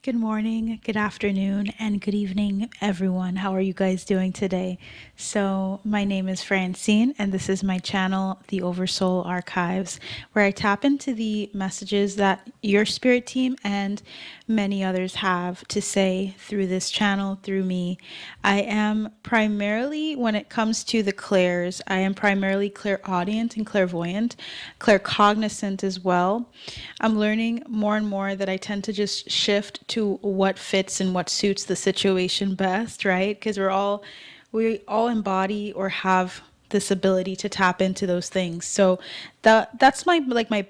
good morning, good afternoon, and good evening, everyone. How are you guys doing today? So, my name is Francine, and this is my channel, The Oversoul Archives, where I tap into the messages that your spirit team and many others have to say through this channel, through me. I am primarily, when it comes to the clairs, I am primarily clairaudient and clairvoyant, claircognizant as well. I'm learning more and more that I tend to just shift to what fits and what suits the situation best, right? Because we all embody or have this ability to tap into those things. So that's my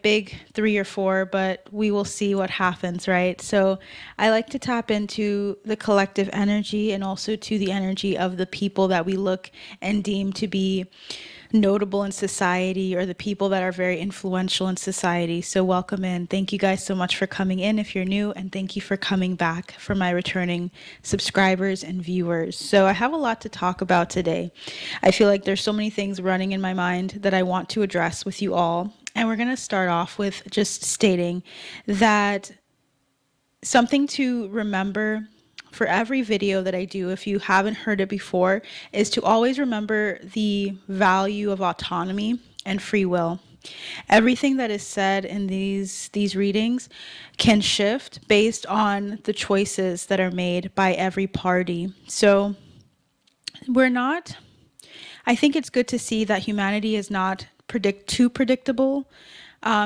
big 3 or 4, but we will see what happens, right? So I like to tap into the collective energy and also to the energy of the people that we look and deem to be notable in society, or the people that are very influential in society. So welcome in. Thank you guys so much for coming in if you're new, and thank you for coming back for my returning subscribers and viewers. So I have a lot to talk about today. I feel like there's so many things running in my mind that I want to address with you all. And we're going to start off with just stating that something to remember for every video that I do, if you haven't heard it before, is to always remember the value of autonomy and free will. Everything that is said in these readings can shift based on the choices that are made by every party. So we're not, I think it's good to see that humanity is not too predictable,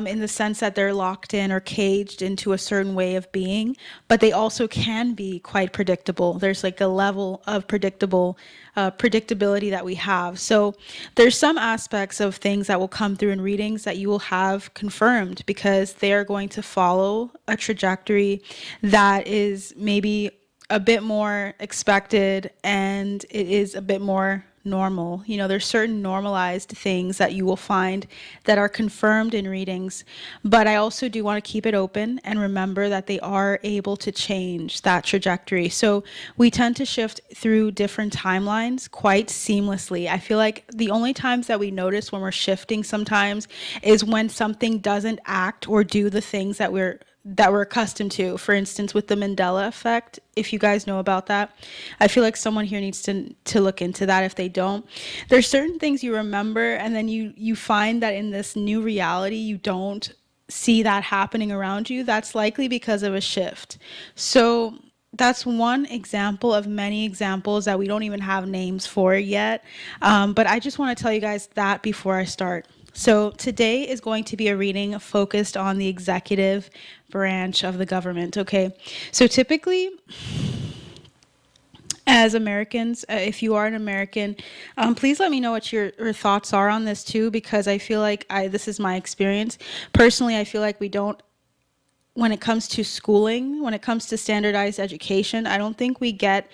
in the sense that they're locked in or caged into a certain way of being, but they also can be quite predictable. There's like a level of predictability that we have. So there's some aspects of things that will come through in readings that you will have confirmed, because they are going to follow a trajectory that is maybe a bit more expected, and it is a bit more normal. There's certain normalized things that you will find that are confirmed in readings, but I also do want to keep it open and remember that they are able to change that trajectory. So we tend to shift through different timelines quite seamlessly. I feel like the only times that we notice when we're shifting sometimes is when something doesn't act or do the things that we're accustomed to. For instance, with the Mandela effect, if you guys know about that, I feel like someone here needs to look into that if they don't. There's certain things you remember, and then you find that in this new reality, you don't see that happening around you. That's likely because of a shift. So that's one example of many examples that we don't even have names for yet. But I just want to tell you guys that before I start. So today is going to be a reading focused on the executive branch of the government, okay? So typically, as Americans, if you are an American, please let me know what your thoughts are on this too, because I feel like this is my experience. Personally, I feel like we don't, when it comes to schooling, when it comes to standardized education, I don't think we get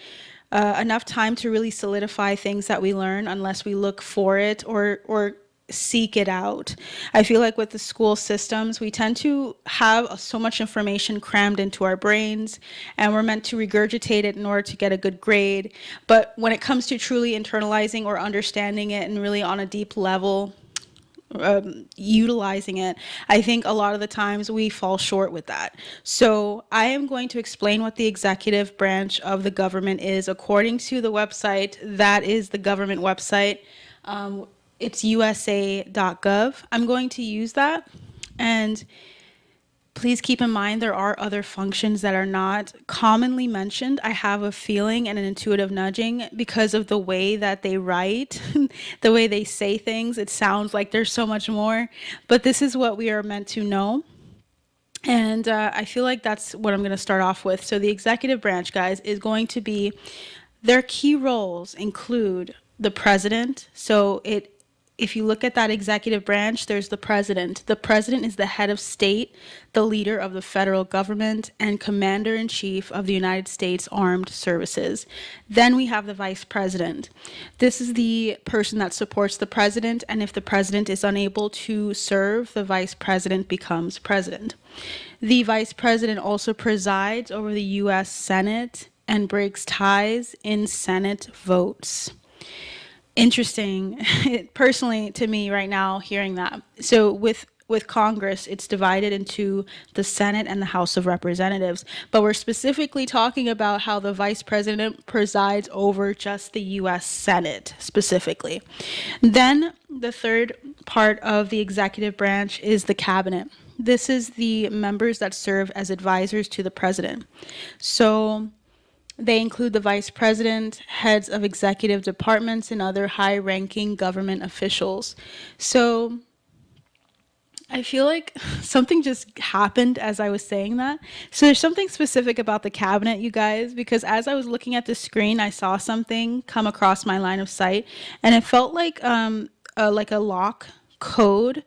enough time to really solidify things that we learn unless we look for it or seek it out. I feel like with the school systems, we tend to have so much information crammed into our brains, and we're meant to regurgitate it in order to get a good grade. But when it comes to truly internalizing or understanding it and really on a deep level, utilizing it, I think a lot of the times we fall short with that. So I am going to explain what the executive branch of the government is according to the website that is the government website. It's usa.gov. I'm going to use that, and please keep in mind there are other functions that are not commonly mentioned. I have a feeling and an intuitive nudging because of the way that they write, the way they say things. It sounds like there's so much more, but this is what we are meant to know. And I feel like that's what I'm going to start off with. So the executive branch, guys, is going to be, their key roles include the president. So if you look at that executive branch, there's the president. The president is the head of state, the leader of the federal government, and commander-in-chief of the United States Armed Services. Then we have the vice president. This is the person that supports the president, and if the president is unable to serve, the vice president becomes president. The vice president also presides over the U.S. Senate and breaks ties in Senate votes. Interesting, personally, to me right now, hearing that. So with with Congress, it's divided into the Senate and the House of Representatives. But we're specifically talking about how the vice president presides over just the US Senate specifically. Then the third part of the executive branch is the cabinet. This is the members that serve as advisors to the president. So they include the vice president, heads of executive departments, and other high-ranking government officials. So I feel like something just happened as I was saying that. So there's something specific about the cabinet, you guys, because as I was looking at the screen, I saw something come across my line of sight, and it felt like a lock code,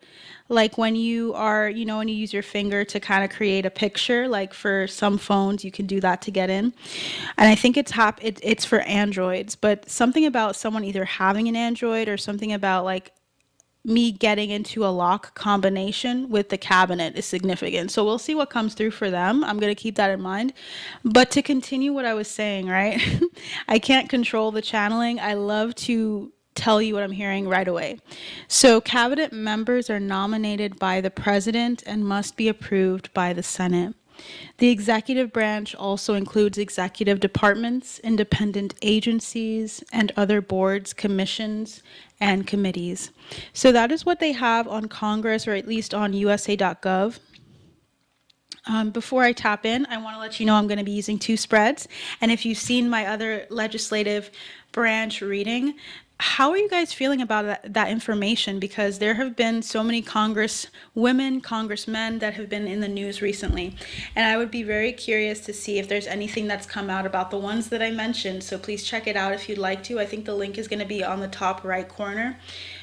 like when you are, when you use your finger to kind of create a picture, like for some phones, you can do that to get in. And I think it's for Androids, but something about someone either having an Android or something about like me getting into a lock combination with the cabinet is significant. So we'll see what comes through for them. I'm going to keep that in mind. But to continue what I was saying, right? I can't control the channeling. I love to tell you what I'm hearing right away. So cabinet members are nominated by the president and must be approved by the Senate. The executive branch also includes executive departments, independent agencies, and other boards, commissions, and committees. So that is what they have on Congress, or at least on USA.gov. Before I tap in, I want to let you know I'm going to be using 2 spreads. And if you've seen my other legislative branch reading, how are you guys feeling about that information? Because there have been so many congresswomen, congressmen that have been in the news recently. And I would be very curious to see if there's anything that's come out about the ones that I mentioned. So please check it out if you'd like to. I think the link is going to be on the top right corner.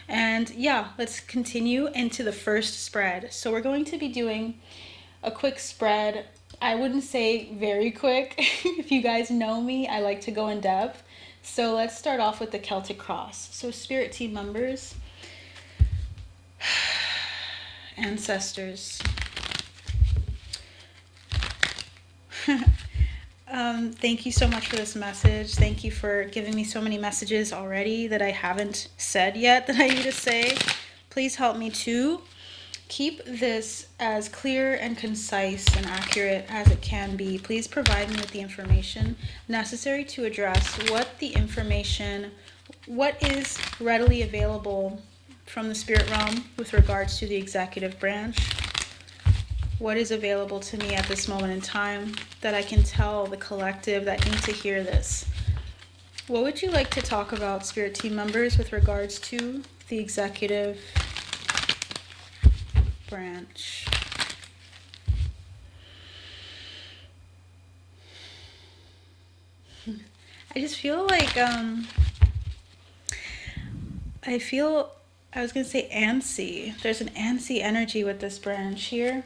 And yeah, let's continue into the first spread. So we're going to be doing a quick spread. I wouldn't say very quick. If you guys know me, I like to go in depth. So let's start off with the Celtic cross. So spirit team members, ancestors. Thank you so much for this message. Thank you for giving me so many messages already that I haven't said yet that I need to say. Please help me to keep this as clear and concise and accurate as it can be. Please provide me with the information necessary to address what is readily available from the spirit realm with regards to the executive branch. What is available to me at this moment in time that I can tell the collective that need to hear this. What would you like to talk about, spirit team members, with regards to the executive branch? I just feel like I was gonna say antsy. There's an antsy energy with this branch here.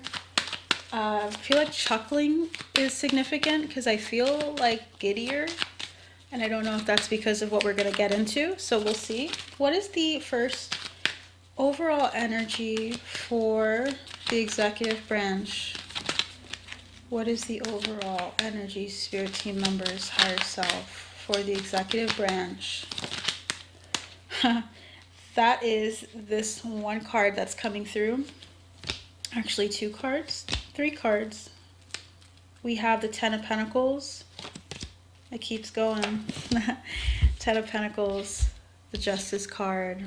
I feel like chuckling is significant because I feel like giddier, and I don't know if that's because of what we're gonna get into, so we'll see. What is the first overall energy for the executive branch? What is the overall energy, spirit team members, higher self, for the executive branch? That is this one card that's coming through. Actually, 2 cards, 3 cards. We have the 10 of Pentacles. It keeps going. 10 of Pentacles, the Justice card,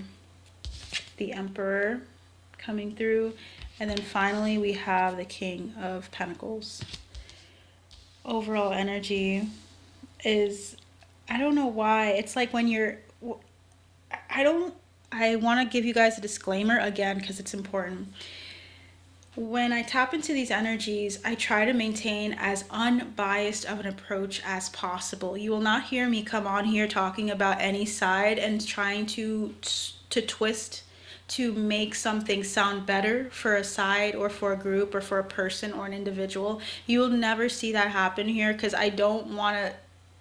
the Emperor coming through, and then finally we have the King of Pentacles. Overall energy is, I don't know why, it's like when you're, I want to give you guys a disclaimer again because it's important. When I tap into these energies, I try to maintain as unbiased of an approach as possible. You will not hear me come on here talking about any side and trying to twist to make something sound better for a side or for a group or for a person or an individual. You will never see that happen here because I don't want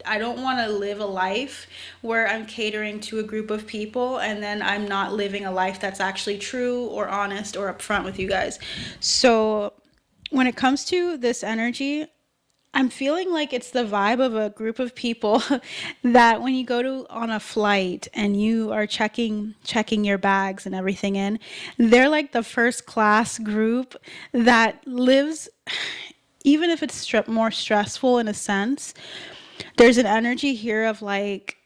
to live a life where I'm catering to a group of people and then I'm not living a life that's actually true or honest or upfront with you guys. So when it comes to this energy, I'm feeling like it's the vibe of a group of people that when you go to on a flight and you are checking your bags and everything in, they're like the first class group that lives, even if it's more stressful in a sense. There's an energy here of like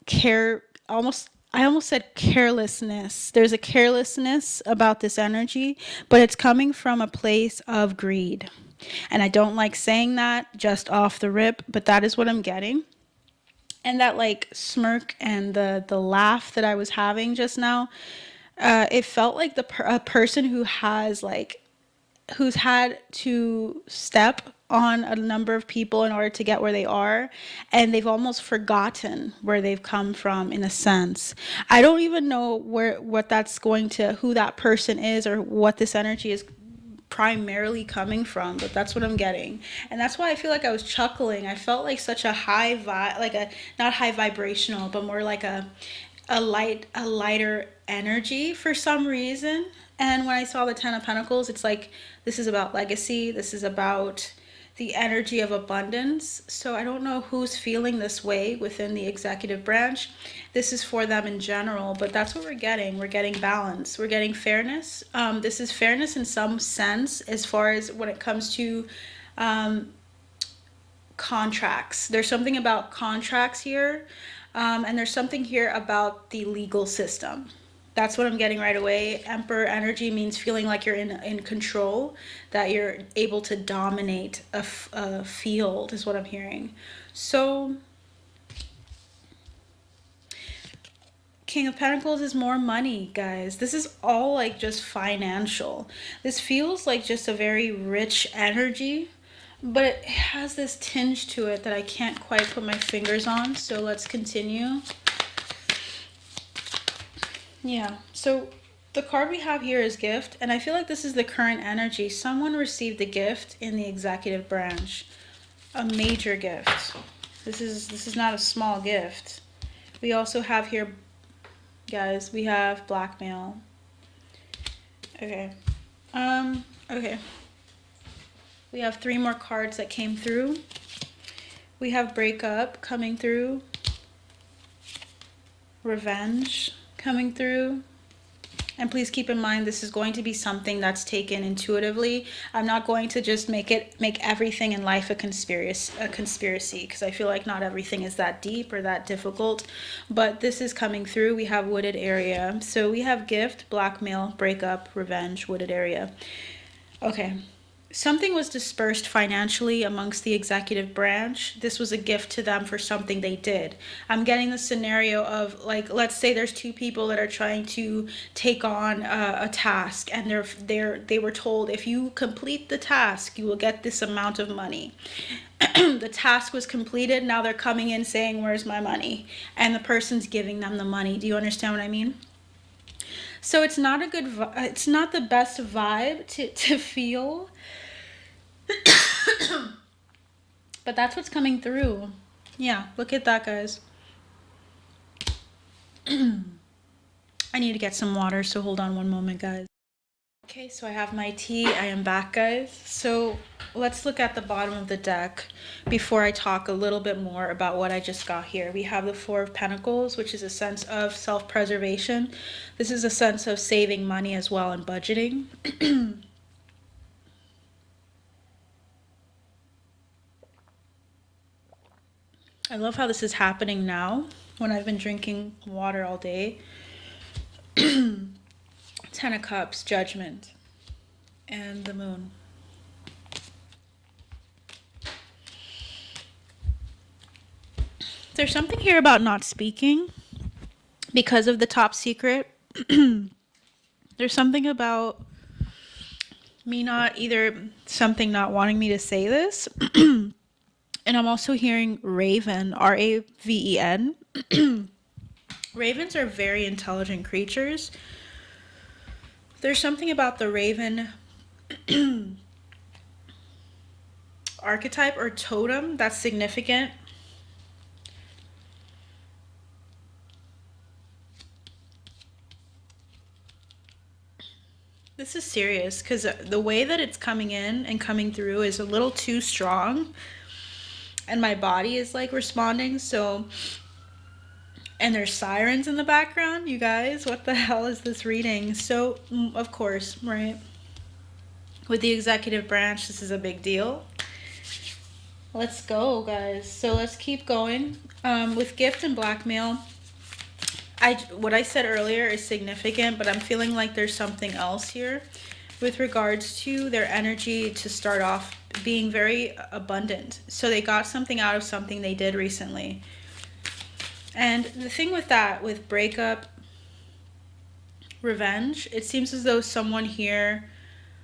care, almost, I almost said carelessness. There's a carelessness about this energy, but it's coming from a place of greed. And I don't like saying that just off the rip, but that is what I'm getting. And that like smirk and the laugh that I was having just now, it felt like a person who has like who's had to step on a number of people in order to get where they are, and they've almost forgotten where they've come from in a sense. I don't even know what that's going to, who that person is, or what this energy is primarily coming from, but that's what I'm getting. And that's why I feel like I was chuckling. I felt like such a high vibe, like a, not high vibrational, but more like a lighter energy for some reason. And when I saw the 10 of Pentacles, it's like this is about legacy. This is about the energy of abundance. So I don't know who's feeling this way within the executive branch. This is for them in general, but that's what we're getting. We're getting balance. We're getting fairness. This is fairness in some sense as far as when it comes to contracts. There's something about contracts here, and there's something here about the legal system. That's what I'm getting right away. Emperor energy means feeling like you're in control, that you're able to dominate a field, is what I'm hearing. So, King of Pentacles is more money, guys. This is all like just financial. This feels like just a very rich energy, but it has this tinge to it that I can't quite put my fingers on. So let's continue. Yeah, so the card we have here is gift, and I feel like this is the current energy. Someone received a gift in the executive branch, a major gift. This is not a small gift. We also have here, guys, we have blackmail. Okay. Okay. We have 3 more cards that came through. We have breakup coming through. Revenge coming through. And please keep in mind, this is going to be something that's taken intuitively. I'm not going to just make everything in life a conspiracy, because I feel like not everything is that deep or that difficult. But this is coming through. We have wooded area. So we have gift, blackmail, breakup, revenge, wooded area. Okay. Something was dispersed financially amongst the executive branch. This was a gift to them for something they did. I'm getting the scenario of, like, let's say there's 2 people that are trying to take on a task, and they were told, if you complete the task, you will get this amount of money. The task was completed. Now they're coming in saying, where's my money? And the person's giving them the money. Do you understand what I mean? So it's not a good, it's not the best vibe to feel. But that's what's coming through. Yeah, look at that, guys. I need to get some water, so hold on one moment, guys. Okay, so I have my tea. I am back, guys. So let's look at the bottom of the deck before I talk a little bit more about what I just got here. We have the 4 of Pentacles, which is a sense of self-preservation. This is a sense of saving money as well and budgeting. I love how this is happening now when I've been drinking water all day. 10 of Cups, Judgment, and the Moon. There's something here about not speaking because of the top secret. There's something about me not not wanting me to say this. And I'm also hearing Raven, Raven. Ravens are very intelligent creatures. There's something about the Raven archetype or totem that's significant. This is serious because the way that it's coming in and coming through is a little too strong. and my body is like responding. So, and there's sirens in the background. You guys, what the hell is this reading? So, of course, right? With the executive branch, this is a big deal. Let's go, guys. So let's keep going. With gift and blackmail, what I said earlier is significant, but I'm feeling like there's something else here with regards to their energy to start off being very abundant. So they got something out of something they did recently. And the thing with that, with breakup, revenge, it seems as though someone here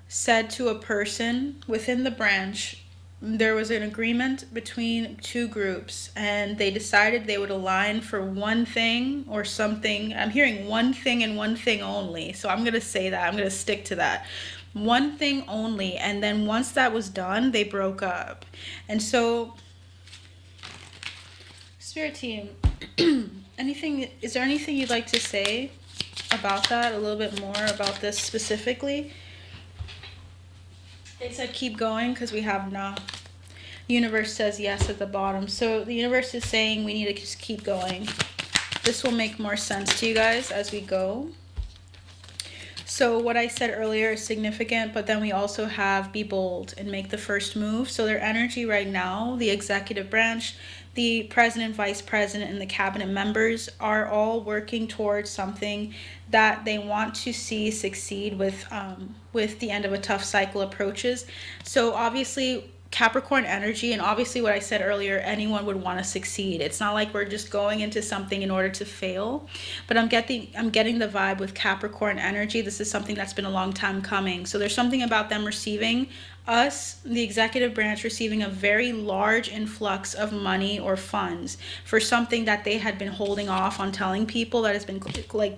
said to a person within the branch, there was an agreement between two groups and they decided they would align for one thing or something. I'm hearing one thing and one thing only. So I'm going to say that. I'm going to stick to that. One thing only. And then once that was done, they broke up. And so, Spirit team, is there anything you'd like to say about that? A little bit more about this specifically? They said keep going because we have no. Universe says yes at the bottom. So the universe is saying we need to just keep going. This will make more sense to you guys as we go. So what I said earlier is significant, but then we also have be bold and make the first move. So their energy right now, the executive branch, the president, vice president, and the cabinet members are all working towards something that they want to see succeed with the end of a tough cycle approaches. So obviously Capricorn energy, and obviously what I said earlier, anyone would want to succeed. It's not like we're just going into something in order to fail, but I'm getting the vibe with Capricorn energy. This is something that's been a long time coming. So there's something about them receiving us, the executive branch, receiving a very large influx of money or funds for something that they had been holding off on telling people, that has been like,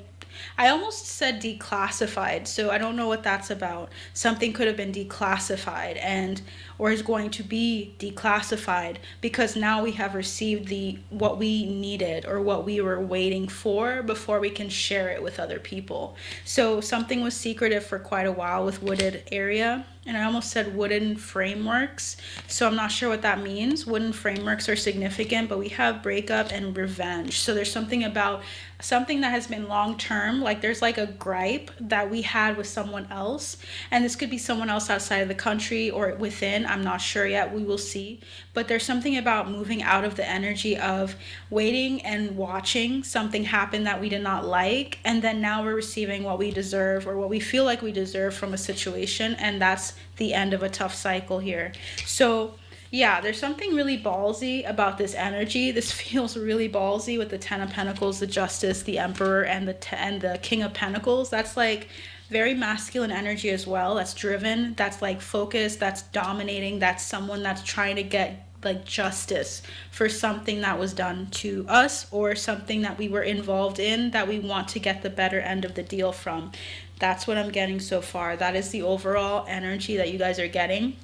I almost said declassified, so I don't know what that's about. Something could have been declassified or is going to be declassified because now we have received what we needed or what we were waiting for before we can share it with other people. So something was secretive for quite a while with wooded area, and I almost said wooden frameworks, so I'm not sure what that means. Wooden frameworks are significant, but we have breakup and revenge. So there's something about something that has been long term, like there's like a gripe that we had with someone else, and this could be someone else outside of the country or within, I'm not sure yet, we will see. But there's something about moving out of the energy of waiting and watching something happen that we did not like, and then now we're receiving what we deserve or what we feel like we deserve from a situation, and that's the end of a tough cycle here. So yeah, there's something really ballsy about this energy. This feels really ballsy with the Ten of Pentacles, the Justice, the Emperor, and the King of Pentacles. That's like very masculine energy as well. That's driven, that's like focused, that's dominating, that's someone that's trying to get like justice for something that was done to us or something that we were involved in that we want to get the better end of the deal from. That's what I'm getting so far. That is the overall energy that you guys are getting.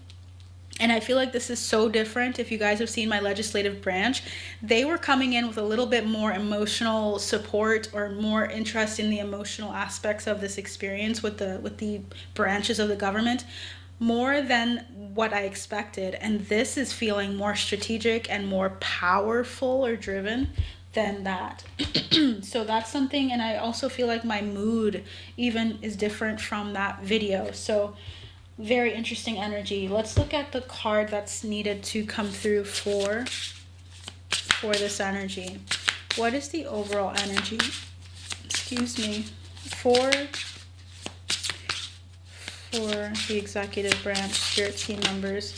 And I feel like this is so different. If you guys have seen my legislative branch, they were coming in with a little bit more emotional support or more interest in the emotional aspects of this experience with the branches of the government, more than what I expected. And this is feeling more strategic and more powerful or driven than that. So that's something. And I also feel like my mood even is different from that video. So very interesting energy. Let's look at the card that's needed to come through for this energy. What is the overall energy, excuse me, for the executive branch spirit team members?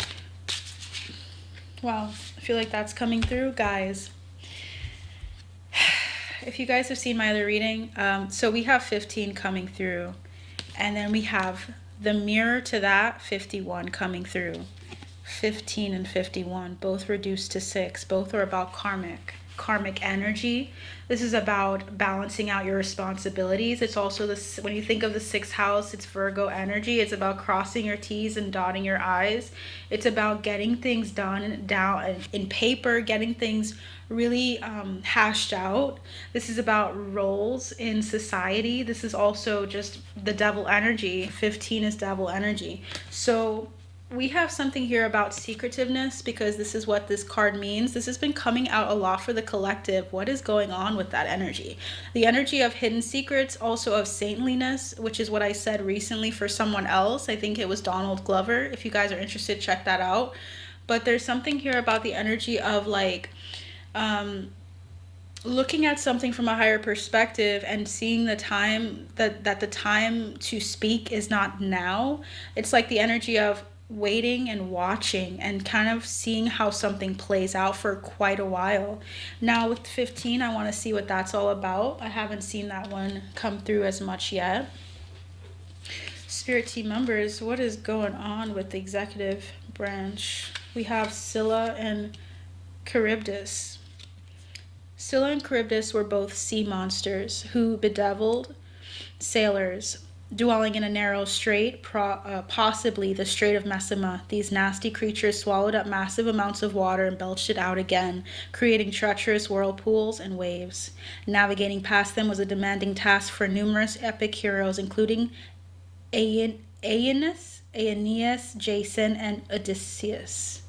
Wow, I feel like that's coming through, guys. If you guys have seen my other reading, so we have 15 coming through, and then we have the mirror to that, 51 coming through. 15 and 51, both reduced to 6. Both are about karmic energy. This is about balancing out your responsibilities. It's also this, when you think of the 6th house, it's Virgo energy. It's about crossing your T's and dotting your I's. It's about getting things done down in paper, getting things really hashed out. This is about roles in society. This is also just the devil energy. 15 is devil energy. So we have something here about secretiveness, because this is what this card means. This has been coming out a lot for the collective. What is going on with that energy? The energy of hidden secrets, also of saintliness, which is what I said recently for someone else. I think it was Donald Glover. If you guys are interested, check that out. But there's something here about the energy of like looking at something from a higher perspective and seeing the time that the time to speak is not now. It's like the energy of waiting and watching and kind of seeing how something plays out for quite a while. Now with 15, I want to see what that's all about. I haven't seen that one come through as much yet. Spirit team members, what is going on with the executive branch? We have Scylla and Charybdis. Scylla and Charybdis were both sea monsters who bedeviled sailors dwelling in a narrow strait, possibly the Strait of Messina. These nasty creatures swallowed up massive amounts of water and belched it out again, creating treacherous whirlpools and waves. Navigating past them was a demanding task for numerous epic heroes, including Aeneas, Jason, and Odysseus.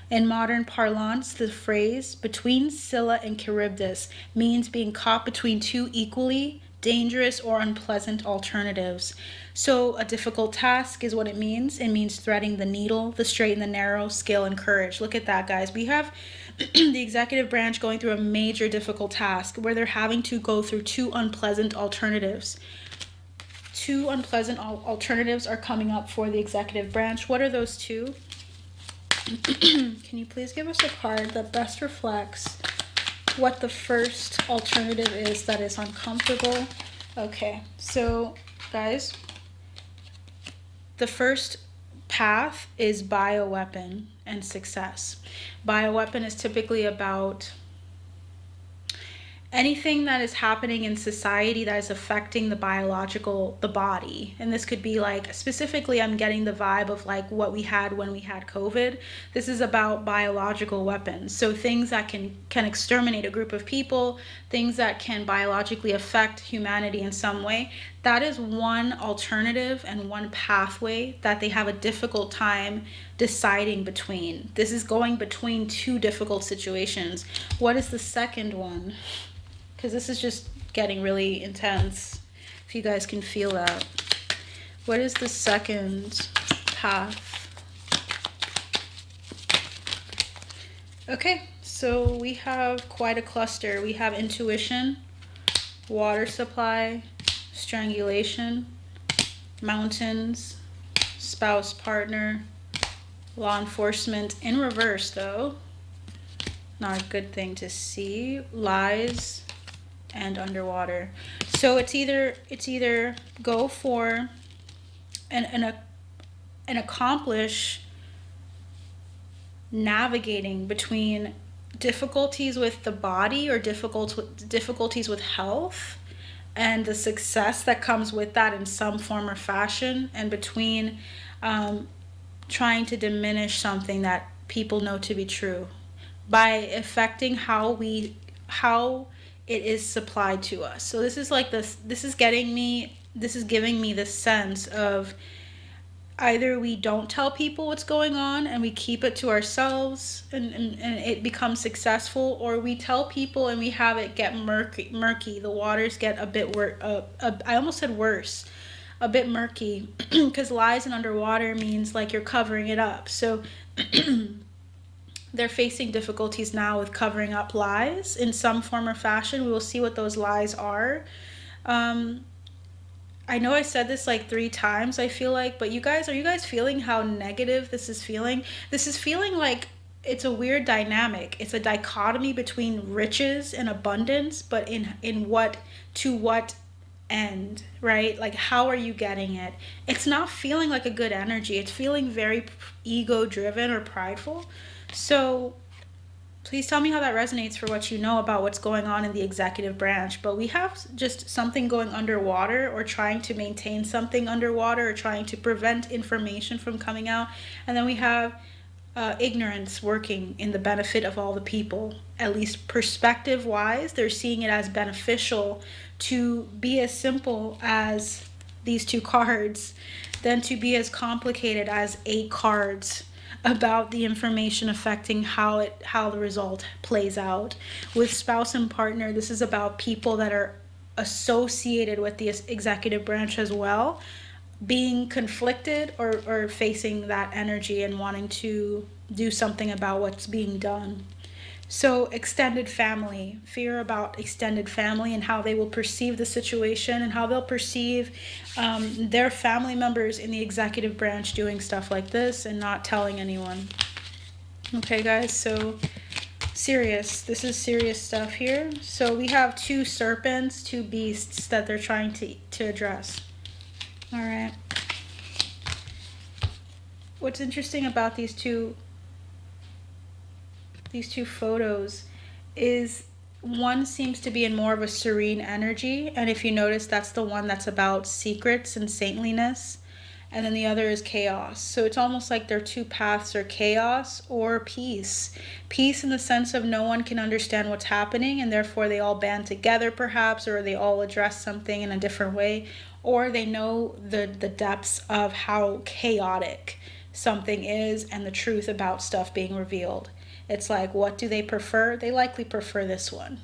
In modern parlance, the phrase "between Scylla and Charybdis" means being caught between two equally dangerous or unpleasant alternatives. So a difficult task is what it means. It means threading the needle, the straight and the narrow, skill and courage. Look at that, guys. We have the executive branch going through a major difficult task where they're having to go through two unpleasant alternatives. Two unpleasant alternatives are coming up for the executive branch. What are those two? Can you please give us a card that best reflects what the first alternative is that is uncomfortable? Okay, so guys, the first path is bioweapon and success. Bioweapon is typically about anything that is happening in society that is affecting the body. And this could be like, specifically, I'm getting the vibe of like what we had when we had COVID. This is about biological weapons. So things that can exterminate a group of people, things that can biologically affect humanity in some way. That is one alternative and one pathway that they have a difficult time deciding between. This is going between two difficult situations. What is the second one? Because this is just getting really intense, if you guys can feel that. What is the second path? Okay, so we have quite a cluster. We have intuition, water supply, strangulation, mountains, spouse, partner, law enforcement. In reverse, though, not a good thing to see. Lies and underwater. So it's either go for and accomplish navigating between difficulties with the body or difficulties with health and the success that comes with that in some form or fashion, and between trying to diminish something that people know to be true by affecting how it is supplied to us. So this is like this is giving me the sense of either we don't tell people what's going on and we keep it to ourselves and it becomes successful, or we tell people and we have it get murky. The waters get a bit I almost said worse, a bit murky, because lies and underwater means like you're covering it up. So they're facing difficulties now with covering up lies in some form or fashion. We will see what those lies are. I know I said this like 3 times, I feel like, but are you guys feeling how negative this is feeling? This is feeling like it's a weird dynamic. It's a dichotomy between riches and abundance, but in what end, right? Like, how are you getting it? It's not feeling like a good energy. It's feeling very ego driven or prideful. So please tell me how that resonates for what you know about what's going on in the executive branch. But we have just something going underwater, or trying to maintain something underwater, or trying to prevent information from coming out. And then we have ignorance working in the benefit of all the people. At least perspective wise, they're seeing it as beneficial to be as simple as these 2 cards. than to be as complicated as 8 cards about the information affecting how the result plays out. With spouse and partner, this is about people that are associated with the executive branch as well, being conflicted or facing that energy and wanting to do something about what's being done. So extended family, fear about extended family and how they will perceive the situation and how they'll perceive their family members in the executive branch doing stuff like this and not telling anyone. Okay, guys, so serious. This is serious stuff here. So we have 2 serpents, 2 beasts that they're trying to address. All right. What's interesting about these two photos is one seems to be in more of a serene energy, and if you notice, that's the one that's about secrets and saintliness, and then the other is chaos. So it's almost like their 2 paths are chaos or peace. Peace in the sense of no one can understand what's happening, and therefore they all band together perhaps, or they all address something in a different way, or they know the depths of how chaotic something is and the truth about stuff being revealed. It's like, what do they prefer? They likely prefer this one.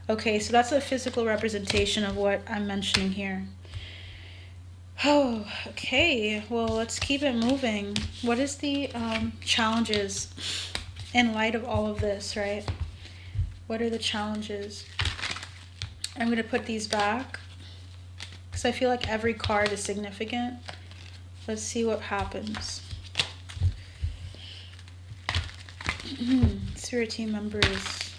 Okay, so that's a physical representation of what I'm mentioning here. Oh, okay. Well, let's keep it moving. What is the challenges in light of all of this, right? What are the challenges? I'm going to put these back because I feel like every card is significant. Let's see what happens. Spirit team members,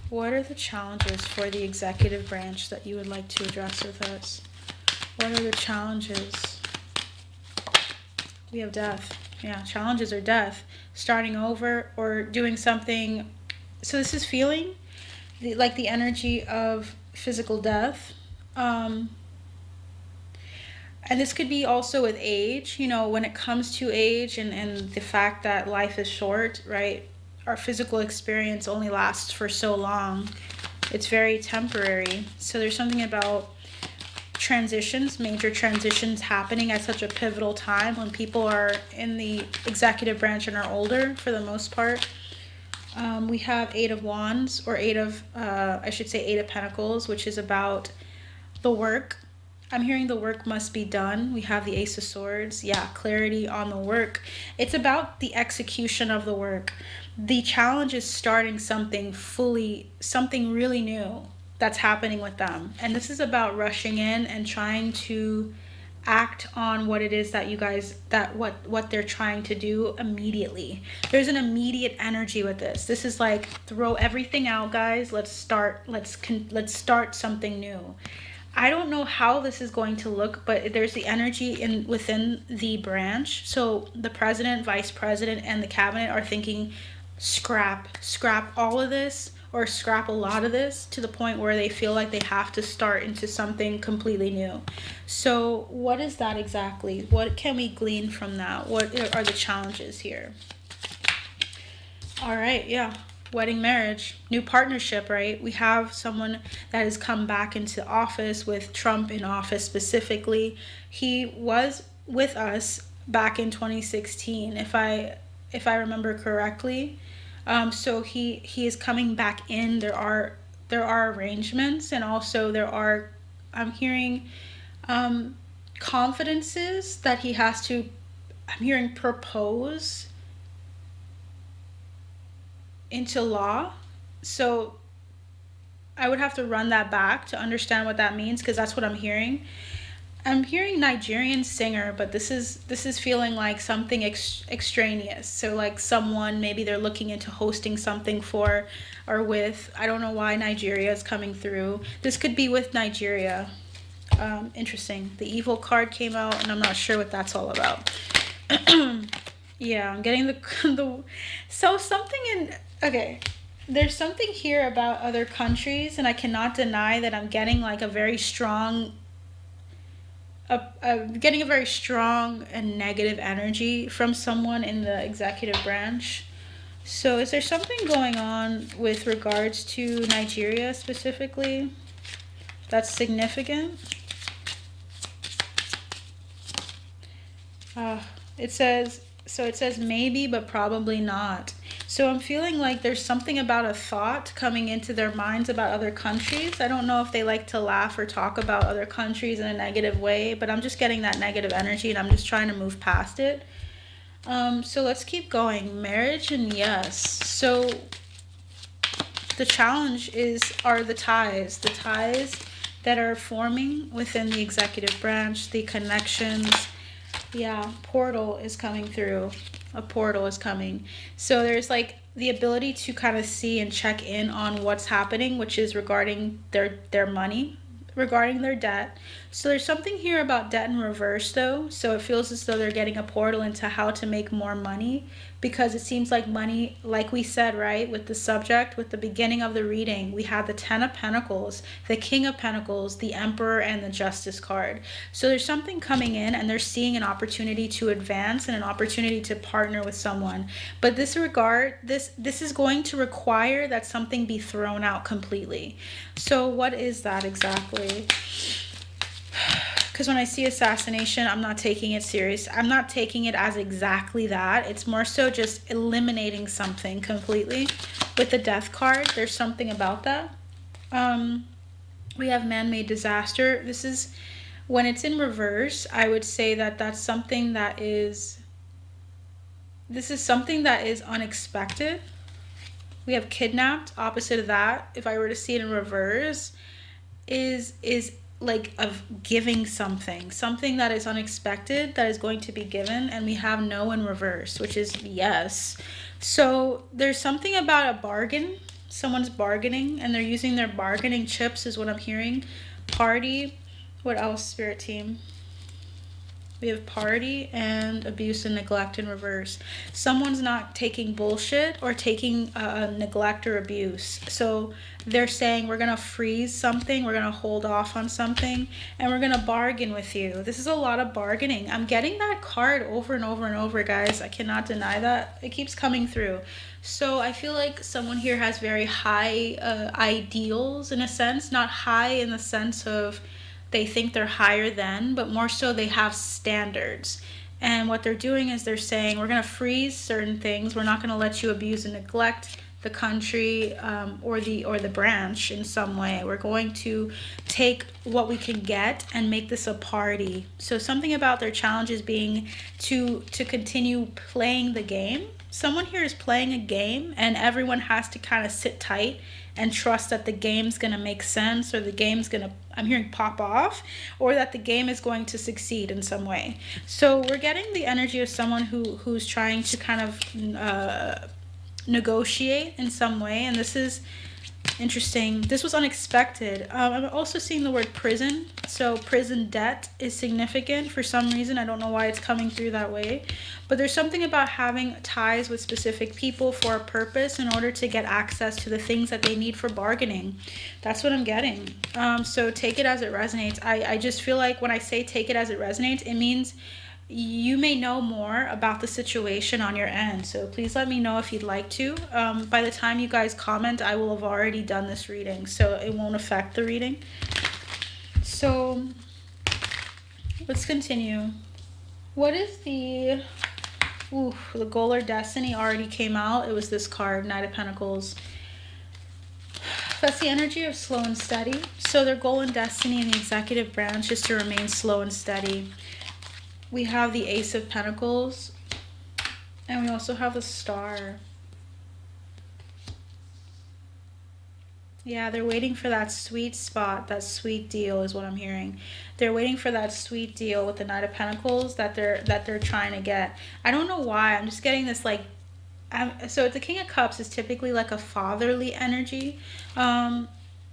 what are the challenges for the executive branch that you would like to address with us? What are the challenges? We have death. Yeah, challenges are death. Starting over or doing something. So this is feeling like the energy of physical death. And this could be also with age, you know, when it comes to age and the fact that life is short, right? Our physical experience only lasts for so long. It's very temporary. So there's something about transitions, major transitions happening at such a pivotal time when people are in the executive branch and are older for the most part. We have 8 of Wands, or 8 of, I should say 8 of Pentacles, which is about the work. I'm hearing the work must be done. We have the Ace of Swords. Yeah, clarity on the work. It's about the execution of the work. The challenge is starting something really new that's happening with them. And this is about rushing in and trying to act on what it is that you guys, what they're trying to do immediately. There's an immediate energy with this. This is like, throw everything out, guys. Let's start something new. I don't know how this is going to look, but there's the energy within the branch. So the president, vice president, and the cabinet are thinking, scrap all of this, or scrap a lot of this, to the point where they feel like they have to start into something completely new. So what is that exactly? What can we glean from that? What are the challenges here? All right, yeah. Wedding, marriage, new partnership, right? We have someone that has come back into office, with Trump in office specifically. He was with us back in 2016, if I remember correctly. So he is coming back in. There are arrangements, and also I'm hearing confidences that he has to, I'm hearing, propose into law. So I would have to run that back to understand what that means, because that's what I'm hearing. I'm hearing Nigerian singer, but this is feeling like something extraneous. So like someone, maybe they're looking into hosting something for or with. I don't know why Nigeria is coming through. This could be with Nigeria. Interesting. The evil card came out, and I'm not sure what that's all about. Yeah, I'm getting the so something in, okay, there's something here about other countries, and I cannot deny that I'm getting like a very strong and negative energy from someone in the executive branch. So is there something going on with regards to Nigeria specifically that's significant? Uh, it says, so it says maybe, but probably not. So I'm feeling like there's something about a thought coming into their minds about other countries. I don't know if they like to laugh or talk about other countries in a negative way, but I'm just getting that negative energy and I'm just trying to move past it. So let's keep going. Marriage and yes. So the challenge are the ties that are forming within the executive branch, the connections. Yeah, portal is coming through. A portal is coming. So there's like the ability to kind of see and check in on what's happening, which is regarding their money, regarding their debt. So there's something here about debt in reverse though. So it feels as though they're getting a portal into how to make more money, because it seems like money, like we said, right, with the subject, with the beginning of the reading, we had the 10 of Pentacles, the King of Pentacles, the Emperor, and the Justice card. So there's something coming in and they're seeing an opportunity to advance and an opportunity to partner with someone. But this is going to require that something be thrown out completely. So what is that exactly? Because when I see assassination, I'm not taking it serious. I'm not taking it as exactly that. It's more so just eliminating something completely. With the death card, there's something about that. We have man-made disaster. This is, when it's in reverse, I would say that that's something that is, this is something that is unexpected. We have kidnapped. Opposite of that, if I were to see it in reverse, is like of giving something that is unexpected, that is going to be given. And we have no in reverse, which is yes. So there's something about a bargain. Someone's bargaining and they're using their bargaining chips is what I'm hearing. Party. What else, spirit team? We have party and abuse and neglect in reverse. Someone's not taking bullshit or taking neglect or abuse. So they're saying, we're going to freeze something, we're going to hold off on something, and we're going to bargain with you. This is a lot of bargaining. I'm getting that card over and over and over, guys. I cannot deny that. It keeps coming through. So I feel like someone here has very high ideals in a sense. Not high in the sense of they think they're higher than, but more so they have standards. And what they're doing is they're saying, we're going to freeze certain things. We're not going to let you abuse and neglect the country or the branch in some way. We're going to take what we can get and make this a party. So something about their challenges being to continue playing the game. Someone here is playing a game and everyone has to kind of sit tight and trust that the game's going to make sense, or the game's going to, I'm hearing, pop off, or that the game is going to succeed in some way. So we're getting the energy of someone who's trying to kind of negotiate in some way, and this is interesting. This was unexpected. I'm also seeing the word prison. So prison debt is significant for some reason. I don't know why it's coming through that way. But there's something about having ties with specific people for a purpose in order to get access to the things that they need for bargaining. That's what I'm getting. So take it as it resonates. I just feel like when I say take it as it resonates, it means you may know more about the situation on your end. So please let me know if you'd like to. By the time you guys comment, I will have already done this reading, so it won't affect the reading. So let's continue. What is the goal or destiny already came out. It was this card, Knight of Pentacles. That's the energy of slow and steady. So their goal and destiny in the executive branch is to remain slow and steady. We have the Ace of Pentacles, and we also have the Star. Yeah, they're waiting for that sweet spot, that sweet deal is what I'm hearing. They're waiting for that sweet deal with the Knight of Pentacles that they're trying to get. I don't know why. I'm just getting this like, so the King of Cups is typically like a fatherly energy,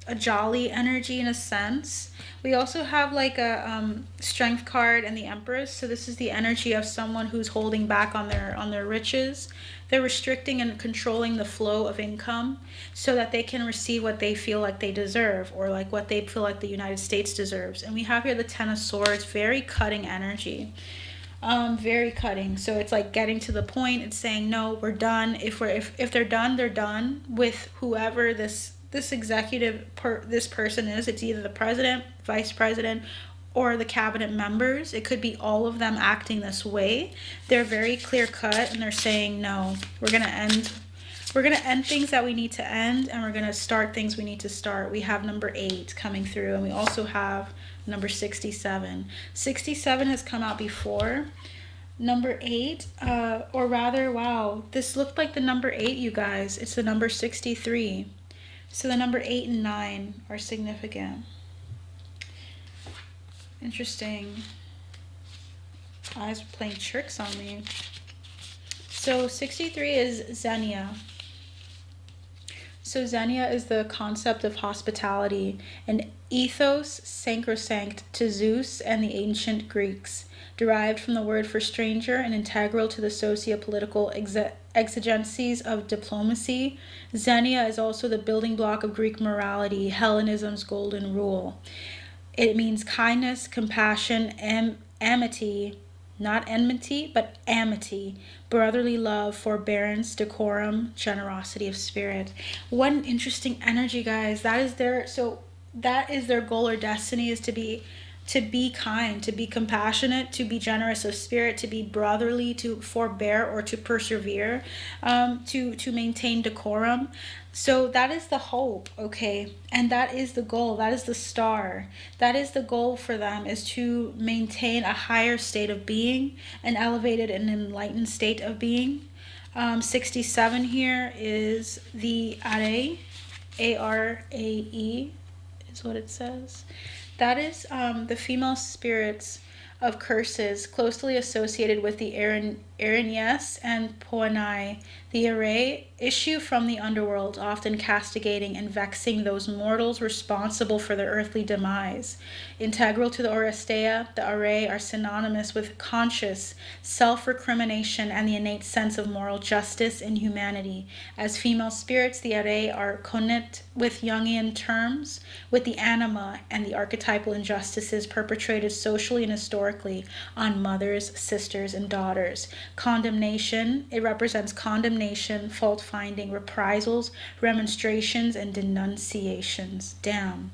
a jolly energy in a sense. We also have like a Strength card and the Empress. So this is the energy of someone who's holding back on their riches. They're restricting and controlling the flow of income so that they can receive what they feel like they deserve, or like what they feel like the United States deserves. And we have here the Ten of Swords, very cutting energy. Very cutting. So it's like getting to the point. It's saying, no, we're done. If they're done, they're done with whoever this executive this person is. It's either the president, vice president, or the cabinet members. It could be all of them acting this way. They're very clear cut and they're saying, no, we're going to end things that we need to end, and we're going to start things we need to start. We have number 8 coming through, and we also have number 67. 67 has come out before. Number 8, or rather, wow, this looked like the number 8, you guys. It's the number 63. So the number 8 and 9 are significant. Interesting. Eyes were playing tricks on me. So 63 is Xenia. So Xenia is the concept of hospitality, an ethos sacrosanct to Zeus and the ancient Greeks, derived from the word for stranger and integral to the socio-political exigencies of diplomacy. Xenia is also the building block of Greek morality, Hellenism's golden rule. It means kindness, compassion, amity, not enmity, but amity, brotherly love, forbearance, decorum, generosity of spirit. One interesting energy, guys. That is their goal or destiny, is to be kind, to be compassionate, to be generous of spirit, to be brotherly, to forbear or to persevere, to maintain decorum. So that is the hope, okay? And that is the goal. That is the star. That is the goal for them, is to maintain a higher state of being, an elevated and enlightened state of being. 67 here is the Arae, Arae is what it says. That is the female spirits of curses closely associated with the Erinyes and Poenai. The array issue from the underworld, often castigating and vexing those mortals responsible for their earthly demise. Integral to the Oresteia, the array are synonymous with conscious self-recrimination and the innate sense of moral justice and humanity. As female spirits, the array are connate with Jungian terms, with the anima and the archetypal injustices perpetrated socially and historically on mothers, sisters, and daughters. Condemnation, it represents condemnation, fault-finding, reprisals, remonstrations, and denunciations. Damn.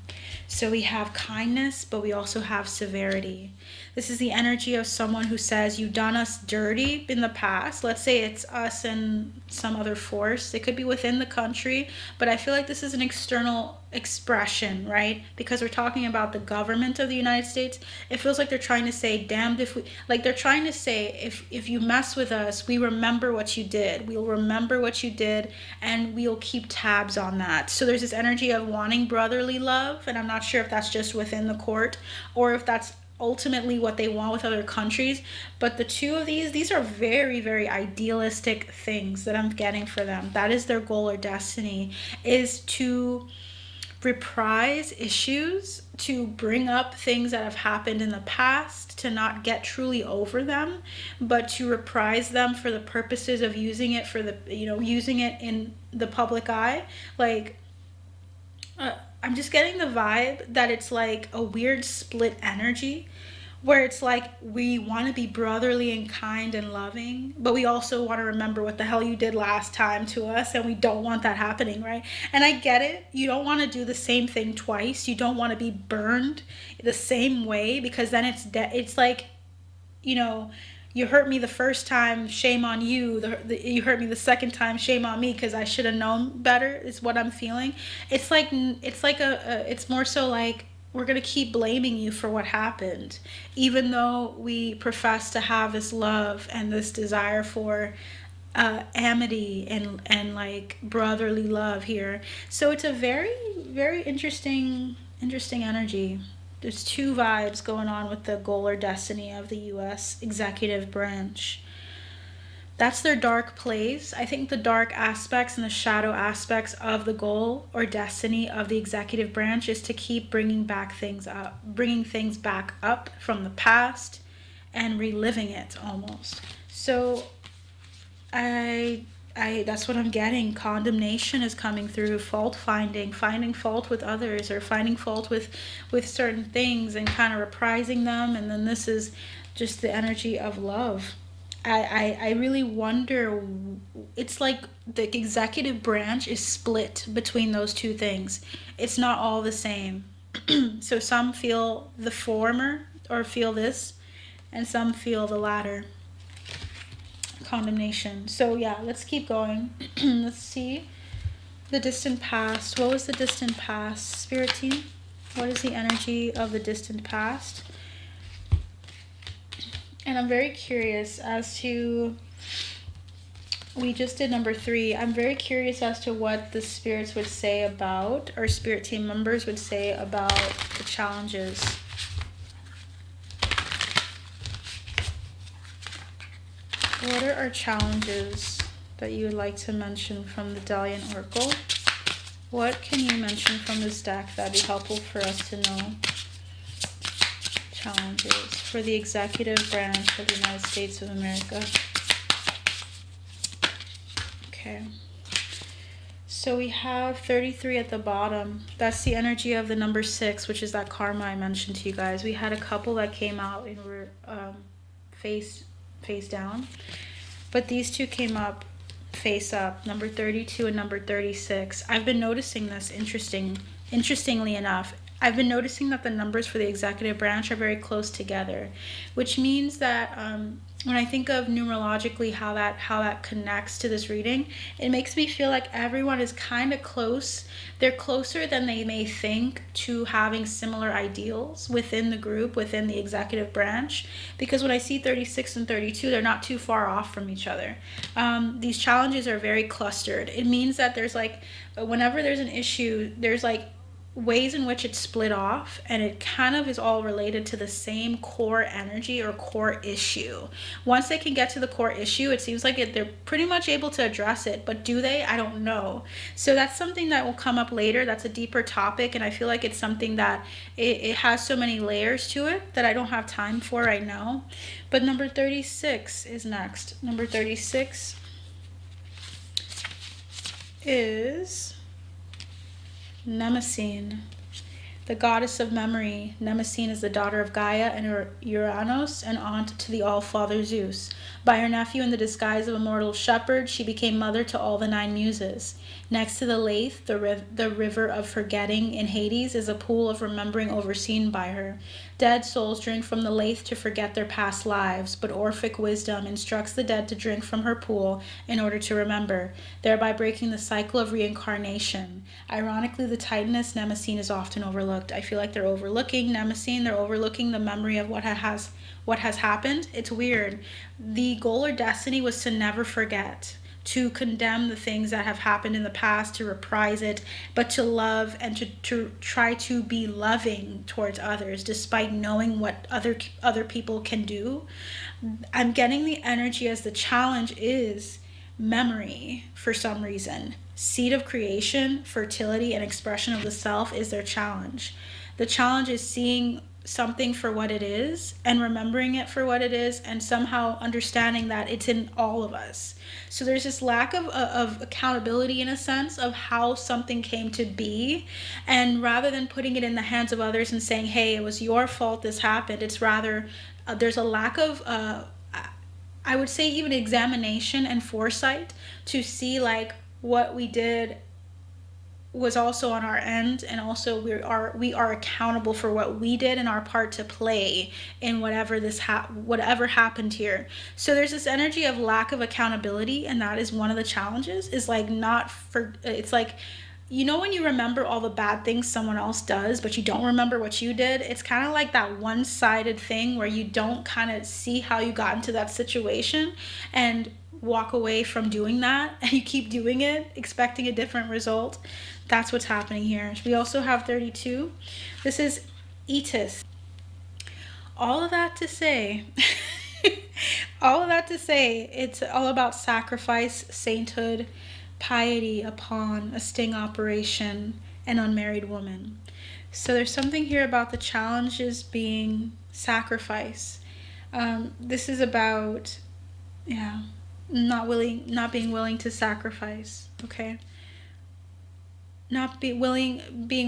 So we have kindness, but we also have severity. This is the energy of someone who says, you've done us dirty in the past. Let's say it's us and some other force. It could be within the country, but I feel like this is an external expression, right? Because we're talking about the government of the United States. It feels like they're trying to say, damned if we, like they're trying to say, if you mess with us, we remember what you did. We'll remember what you did, and we'll keep tabs on that. So there's this energy of wanting brotherly love, and I'm not sure if that's just within the court or if that's ultimately what they want with other countries. But the two of these are very, very idealistic things that I'm getting for them. That is their goal or destiny, is to reprise issues, to bring up things that have happened in the past, to not get truly over them, but to reprise them for the purposes of using it for the, using it in the public eye. Like, I'm just getting the vibe that it's like a weird split energy, where it's like we want to be brotherly and kind and loving, but we also want to remember what the hell you did last time to us, and we don't want that happening, right? And I get it. You don't want to do the same thing twice. You don't want to be burned the same way, because then it's like, you hurt me the first time, shame on you. You hurt me the second time, shame on me, because I should have known better, is what I'm feeling. It's more so like, we're going to keep blaming you for what happened, even though we profess to have this love and this desire for amity and like brotherly love here. So it's a very, very interesting energy. There's two vibes going on with the goal or destiny of the U.S. executive branch. That's their dark place. I think the dark aspects and the shadow aspects of the goal or destiny of the executive branch is to keep bringing things back up from the past and reliving it almost. So that's what I'm getting. Condemnation is coming through, finding fault with others, or finding fault with certain things and kind of reprising them. And then this is just the energy of love. I really wonder, it's like the executive branch is split between those two things. It's not all the same. So some feel the former or feel this, and some feel the latter, condemnation. So yeah, let's keep going. Let's see. The distant past. What was the distant past? Spirit team, what is the energy of the distant past? And I'm very curious as to, we just did number 3. I'm very curious as to what the spirits would say about, or spirit team members would say about the challenges. What are our challenges that you would like to mention from the Dalian Oracle? What can you mention from this deck that would be helpful for us to know? Challenges for the executive branch of the United States of America. Okay. So we have 33 at the bottom. That's the energy of the number 6, which is that karma I mentioned to you guys. We had a couple that came out and were face down. But these two came up face up, number 32 and number 36. I've been noticing this, interestingly enough. I've been noticing that the numbers for the executive branch are very close together, which means that when I think of numerologically how that connects to this reading, it makes me feel like everyone is kind of close. They're closer than they may think to having similar ideals within the group, within the executive branch. Because when I see 36 and 32, they're not too far off from each other. These challenges are very clustered. It means that there's like, whenever there's an issue, there's like ways in which it's split off, and it kind of is all related to the same core energy or core issue. Once they can get to the core issue, it seems like they're pretty much able to address it, but do they? I don't know. So that's something that will come up later. That's a deeper topic, and I feel like it's something that it has so many layers to it that I don't have time for right now. But number 36 is next. Number 36 is Mnemosyne, the goddess of memory. Mnemosyne is the daughter of Gaia and Uranus and aunt to the all-father Zeus. By her nephew in the disguise of a mortal shepherd, she became mother to all the 9 muses. Next to the Lethe, the river of forgetting in Hades, is a pool of remembering overseen by her. Dead souls drink from the Lethe to forget their past lives, but Orphic wisdom instructs the dead to drink from her pool in order to remember, thereby breaking the cycle of reincarnation. Ironically, the Titaness Mnemosyne is often overlooked. I feel like they're overlooking Mnemosyne. They're overlooking the memory of what has happened. It's weird. The goal or destiny was to never forget, to condemn the things that have happened in the past, to reprise it, but to love and to try to be loving towards others despite knowing what other people can do. I'm getting the energy as the challenge is memory for some reason. Seed of creation, fertility, and expression of the self is their challenge. The challenge is seeing something for what it is and remembering it for what it is, and somehow understanding that it's in all of us. So there's this lack of accountability, in a sense, of how something came to be, and rather than putting it in the hands of others and saying, hey, it was your fault this happened, it's rather there's a lack of I would say even examination and foresight to see like what we did was also on our end, and also we are accountable for what we did and our part to play in whatever whatever happened here. So there's this energy of lack of accountability, and that is one of the challenges, is like it's like, you know, when you remember all the bad things someone else does but you don't remember what you did, it's kind of like that one-sided thing where you don't kind of see how you got into that situation and walk away from doing that, and you keep doing it expecting a different result. That's what's happening here. We also have 32. This is Etis. All of that to say it's all about sacrifice, sainthood, piety upon a sting operation, and unmarried woman. So there's something here about the challenges being sacrifice. This is about not being willing to sacrifice, okay? Being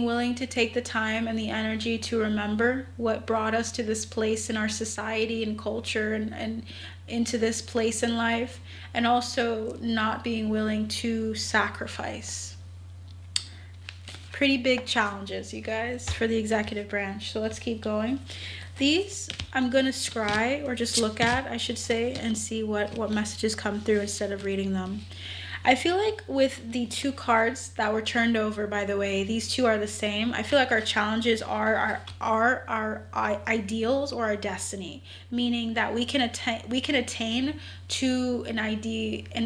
willing to take the time and the energy to remember what brought us to this place in our society and culture, and into this place in life, and also not being willing to sacrifice. Pretty big challenges, you guys, for the executive branch. So let's keep going. These I'm going to scry, or just look at, I should say, and see what messages come through instead of reading them. I feel like with the two cards that were turned over, by the way, these two are the same. I feel like our challenges are our ideals or our destiny, meaning that we can attain to an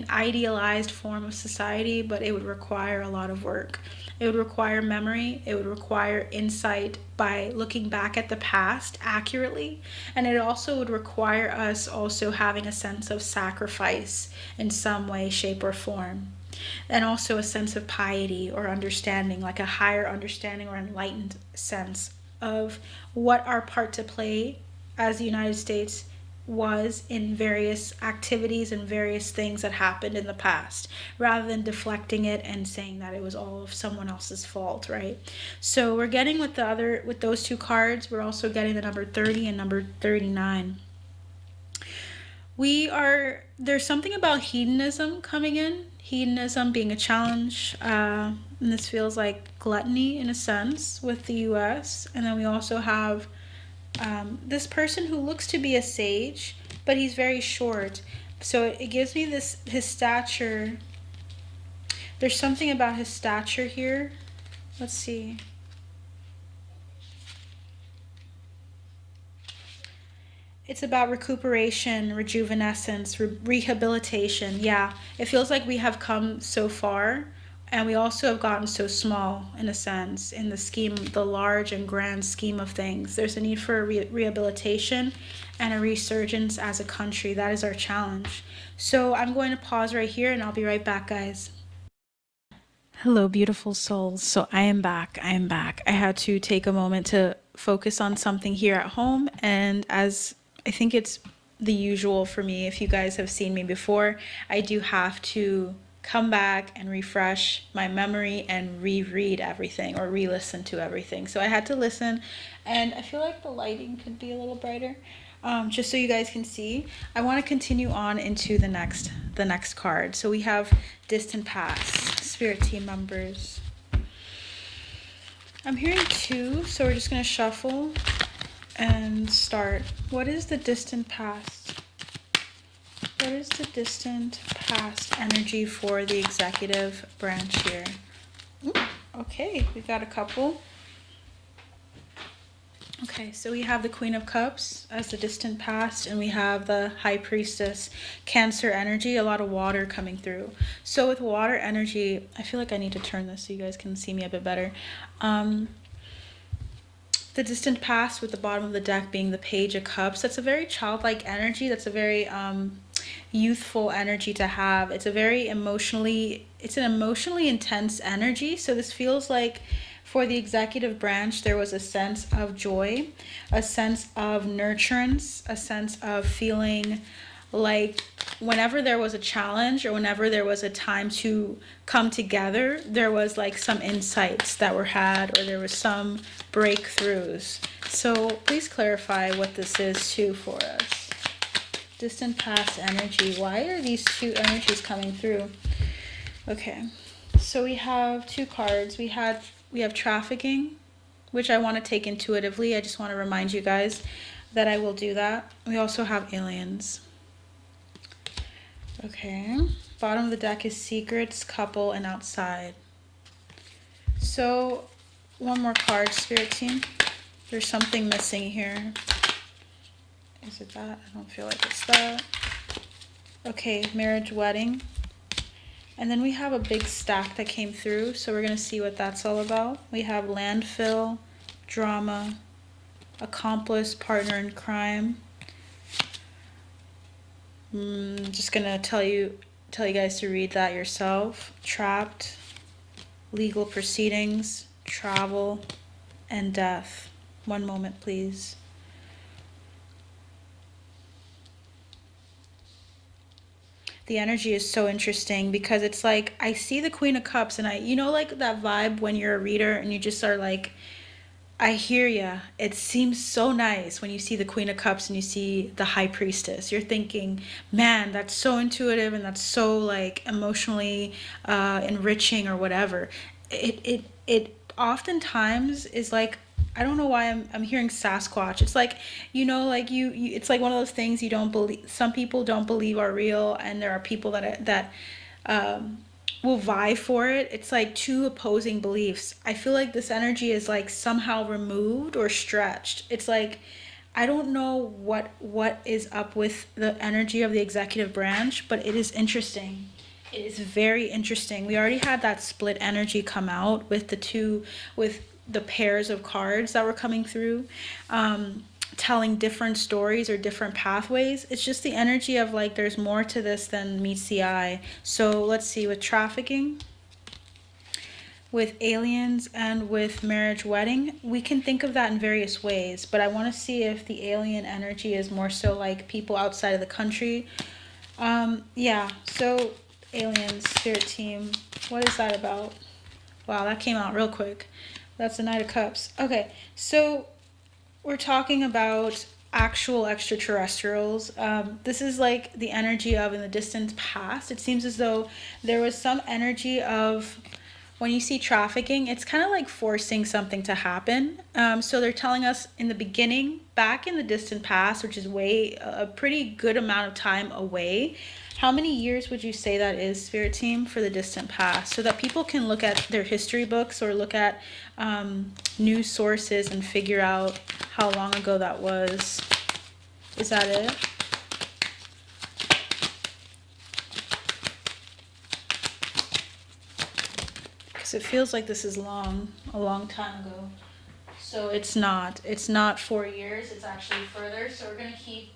idealized form of society, but it would require a lot of work. It would require memory. It would require insight by looking back at the past accurately. And it also would require us also having a sense of sacrifice in some way, shape, or form. And also a sense of piety or understanding, like a higher understanding or enlightened sense of what our part to play as the United States was in various activities and various things that happened in the past, rather than deflecting it and saying that it was all of someone else's fault, right? So we're getting with those two cards, we're also getting the number 30 and number 39. There's something about hedonism coming in, hedonism being a challenge, and this feels like gluttony in a sense with the US. And then we also have this person who looks to be a sage, but he's very short. So it gives me his stature. There's something about his stature here. Let's see. It's about recuperation, rejuvenescence, rehabilitation. Yeah, it feels like we have come so far, and we also have gotten so small in a sense in the scheme, the large and grand scheme of things. There's a need for rehabilitation and a resurgence as a country. That is our challenge. So I'm going to pause right here, and I'll be right back, guys. Hello, beautiful souls. So I am back. I am back. I had to take a moment to focus on something here at home. And as I think it's the usual for me, if you guys have seen me before, I do have to come back and refresh my memory and reread everything or re-listen to everything. So I had to listen, and I feel like the lighting could be a little brighter. Just so you guys can see, I want to continue on into the next card. So we have distant past, spirit team members. I'm hearing two, so we're just going to shuffle and start. What is the distant past? What is the distant past energy for the executive branch here? Ooh, okay, we got a couple. Okay, so we have the Queen of Cups as the distant past, and we have the High Priestess, Cancer energy, a lot of water coming through. So with water energy, I feel like I need to turn this so you guys can see me a bit better. The distant past with the bottom of the deck being the Page of Cups, that's a very childlike energy. That's a very youthful energy to have. It's an emotionally intense energy. So this feels like for the executive branch, there was a sense of joy, a sense of nurturance, a sense of feeling like whenever there was a challenge or whenever there was a time to come together, there was like some insights that were had, or there was some breakthroughs. So please clarify what this is too for us. Distant past energy. Why are these two energies coming through? Okay, so we have two cards. We have trafficking, which I want to take intuitively. I just want to remind you guys that I will do that. We also have aliens. Okay, bottom of the deck is secrets, couple, and outside. So one more card, spirit team. There's something missing here. Is it that? I don't feel like it's that. Okay, marriage, wedding. And then we have a big stack that came through, so we're going to see what that's all about. We have landfill, drama, accomplice, partner in crime. Just going to tell you guys to read that yourself. Trapped, legal proceedings, travel, and death. One moment, please. The energy is so interesting because it's like I see the Queen of Cups, and like that vibe when you're a reader and you just are like, I hear ya. It seems so nice when you see the Queen of Cups and you see the High Priestess. You're thinking, man, that's so intuitive and that's so like emotionally enriching or whatever. It oftentimes is like I don't know why I'm hearing Sasquatch. It's like, like it's like one of those things you don't believe. Some people don't believe are real, and there are people that um, will vie for it. It's like two opposing beliefs. I feel like this energy is like somehow removed or stretched. It's like I don't know what is up with the energy of the executive branch, but it is interesting. It is very interesting. We already had that split energy come out with with the pairs of cards that were coming through, telling different stories or different pathways. It's just the energy of like there's more to this than meets the eye. So let's see, with trafficking, with aliens, and with marriage wedding, we can think of that in various ways, but I want to see if the alien energy is more so like people outside of the country. Yeah, so aliens, spirit team, what is that about? Wow, that came out real quick. That's the Knight of Cups. Okay, so we're talking about actual extraterrestrials. This is like the energy of in the distant past. It seems as though there was some energy of when you see trafficking, it's kind of like forcing something to happen. So they're telling us in the beginning, back in the distant past, which is way a pretty good amount of time away. How many years would you say that is, Spirit Team, for the distant past? So that people can look at their history books or look at news sources and figure out how long ago that was. Is that it? Because it feels like this is a long time ago. So it's not. It's not 4 years. It's actually further. So we're going to keep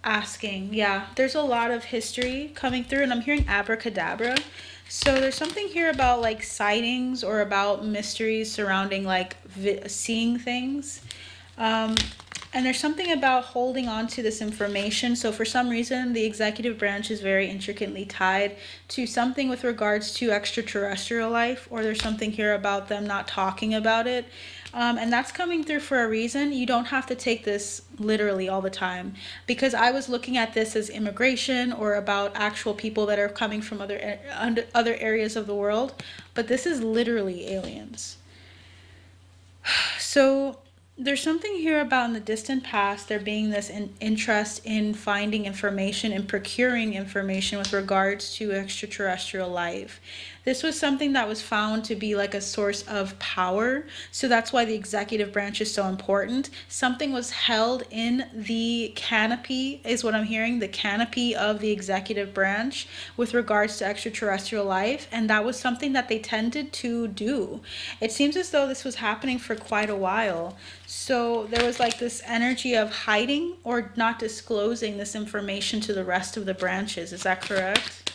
asking. Yeah, there's a lot of history coming through, and I'm hearing abracadabra. So there's something here about like sightings or about mysteries surrounding like seeing things. Um, and there's something about holding on to this information. So for some reason, the executive branch is very intricately tied to something with regards to extraterrestrial life, or there's something here about them not talking about it. And that's coming through for a reason. You don't have to take this literally all the time, because I was looking at this as immigration or about actual people that are coming from other areas of the world, but this is literally aliens. So there's something here about in the distant past there being this interest in finding information and procuring information with regards to extraterrestrial life. This was something that was found to be like a source of power. So that's why the executive branch is so important. Something was held in the canopy, is what I'm hearing, the canopy of the executive branch with regards to extraterrestrial life. And that was something that they tended to do. It seems as though this was happening for quite a while. So there was like this energy of hiding or not disclosing this information to the rest of the branches. Is that correct?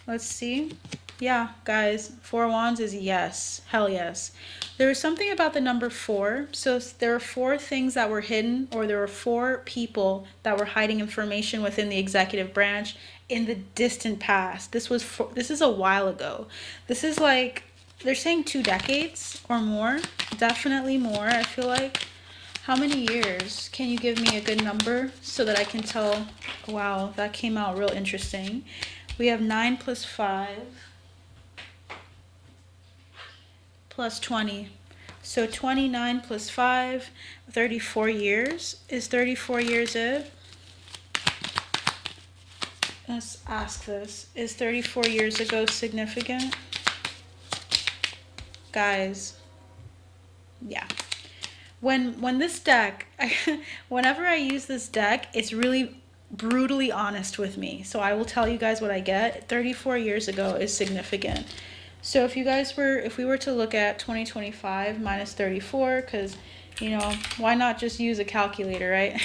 Let's see. Yeah, guys, Four Wands is yes. Hell yes. There was something about the number 4. So there were 4 things that were hidden, or there were 4 people that were hiding information within the executive branch in the distant past. This is a while ago. This is like, they're saying 2 decades or more. Definitely more, I feel like. How many years? Can you give me a good number so that I can tell? Wow, that came out real interesting. We have 9 plus 5 plus 20. So 29 plus 5, 34 years. Is 34 years it? Let's ask this. Is 34 years ago significant? Guys, yeah. When this deck, whenever I use this deck, it's really brutally honest with me. So I will tell you guys what I get. 34 years ago is significant. So if we were to look at 2025 minus 34, because, why not just use a calculator, right?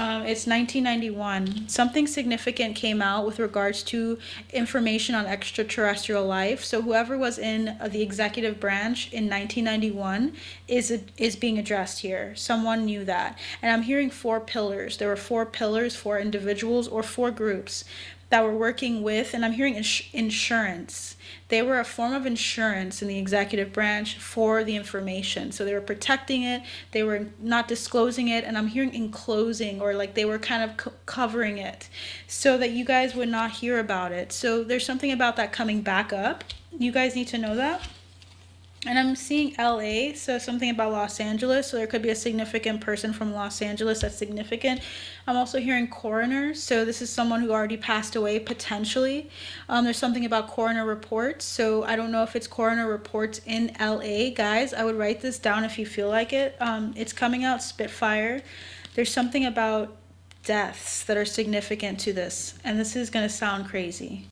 It's 1991. Something significant came out with regards to information on extraterrestrial life. So whoever was in the executive branch in 1991 is being addressed here. Someone knew that. And I'm hearing 4 pillars. There were 4 pillars, 4 individuals, or 4 groups that were working with, and I'm hearing insurance. They were a form of insurance in the executive branch for the information. So they were protecting it, they were not disclosing it, and I'm hearing enclosing, or like they were kind of covering it so that you guys would not hear about it. So there's something about that coming back up. You guys need to know that. And I'm seeing LA, so something about Los Angeles. So there could be a significant person from Los Angeles that's significant. I'm also hearing coroner. So this is someone who already passed away potentially. There's something about coroner reports. So I don't know if it's coroner reports in LA. Guys, I would write this down if you feel like it. It's coming out Spitfire. There's something about deaths that are significant to this. And this is going to sound crazy.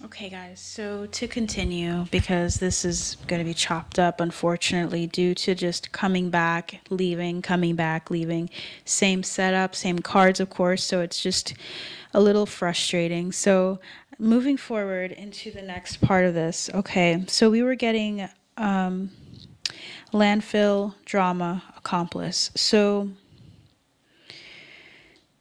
Okay, guys, so to continue, because this is going to be chopped up, unfortunately, due to just coming back, leaving, coming back, leaving. Same setup, same cards, of course, so it's just a little frustrating. So, moving forward into the next part of this, okay, so we were getting landfill, drama, accomplice. So,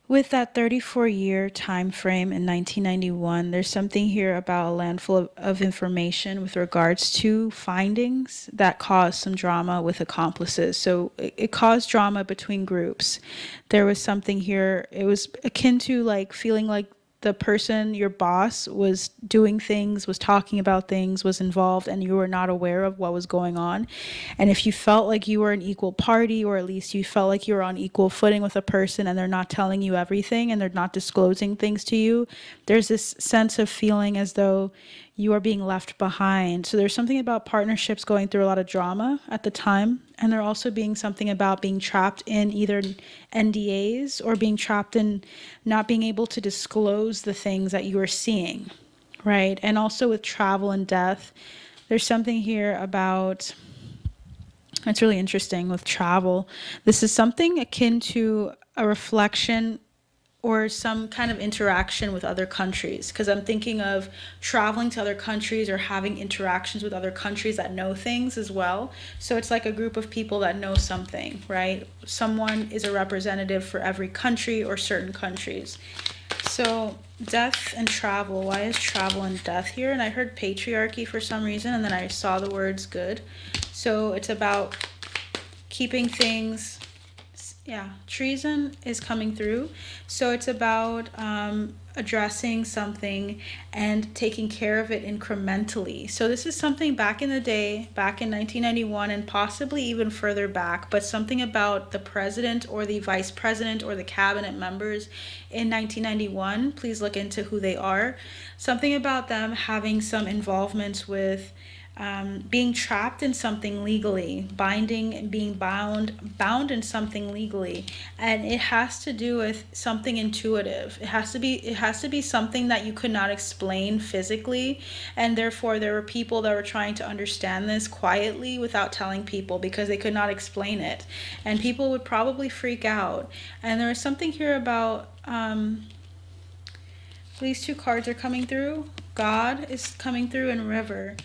with that 34-year time frame in 1991, there's something here about a landfill of information with regards to findings that caused some drama with accomplices. So it caused drama between groups. There was something here, it was akin to like feeling like the person, your boss, was doing things, was talking about things, was involved, and you were not aware of what was going on. And if you felt like you were an equal party, or at least you felt like you were on equal footing with a person and they're not telling you everything and they're not disclosing things to you, there's this sense of feeling as though you are being left behind. So there's something about partnerships going through a lot of drama at the time. And there also being something about being trapped in either NDAs or being trapped in not being able to disclose the things that you are seeing, right? And also with travel and death, there's something here about, it's really interesting with travel. This is something akin to a reflection or some kind of interaction with other countries, because I'm thinking of traveling to other countries or having interactions with other countries that know things as well. So it's like a group of people that know something, right? Someone is a representative for every country or certain countries. So death and travel, why is travel and death here? And I heard patriarchy for some reason, and then I saw the words good. So it's about keeping things, yeah, treason is coming through. So it's about addressing something and taking care of it incrementally. So this is something back in the day, back in 1991, and possibly even further back, but something about the president or the vice president or the cabinet members in 1991. Please look into who they are. Something about them having some involvements with being trapped in something legally, being bound in something legally, and it has to do with something intuitive. It has to be something that you could not explain physically, and therefore there were people that were trying to understand this quietly without telling people because they could not explain it, and people would probably freak out. And there was something here about these two cards are coming through. God is coming through, and river.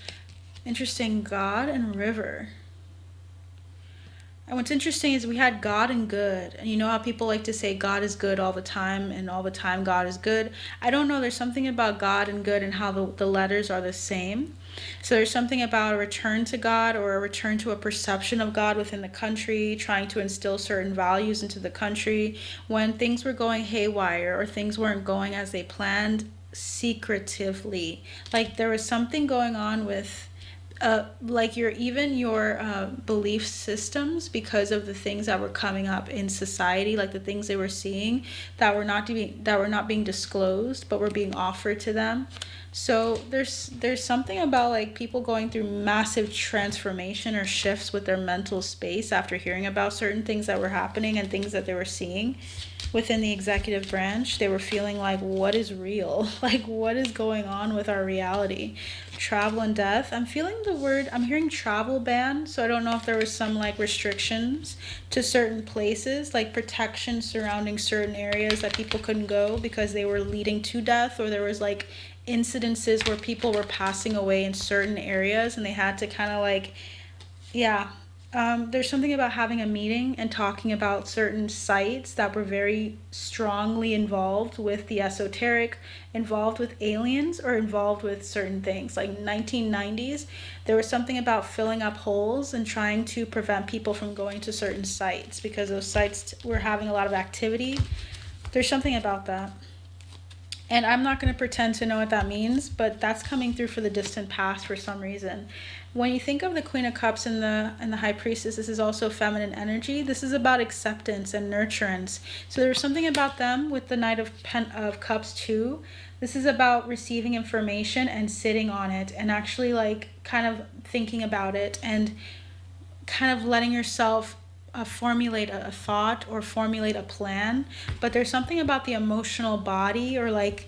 Interesting, God and river. And what's interesting is we had God and good. And you know how people like to say God is good all the time and all the time God is good? I don't know. There's something about God and good and how the letters are the same. So there's something about a return to God or a return to a perception of God within the country, trying to instill certain values into the country when things were going haywire or things weren't going as they planned secretively. Like there was something going on with like your belief systems, because of the things that were coming up in society, like the things they were seeing that were not being disclosed but were being offered to them. So there's something about like people going through massive transformation or shifts with their mental space after hearing about certain things that were happening and things that they were seeing within the executive branch. They were feeling like, what is real? Like, what is going on with our reality? Travel and death. I'm hearing travel ban. So I don't know if there was some like restrictions to certain places, like protection surrounding certain areas that people couldn't go because they were leading to death, or there was like incidences where people were passing away in certain areas and they had to kind of like, yeah. There's something about having a meeting and talking about certain sites that were very strongly involved with the esoteric, involved with aliens, or involved with certain things. Like 1990s, there was something about filling up holes and trying to prevent people from going to certain sites because those sites were having a lot of activity. There's something about that. And I'm not going to pretend to know what that means, but that's coming through for the distant past for some reason. When you think of the Queen of Cups and the High Priestess, this is also feminine energy. This is about acceptance and nurturance. So there's something about them with the Knight of Cups too. This is about receiving information and sitting on it and actually like kind of thinking about it and kind of letting yourself formulate a thought or formulate a plan. But there's something about the emotional body or like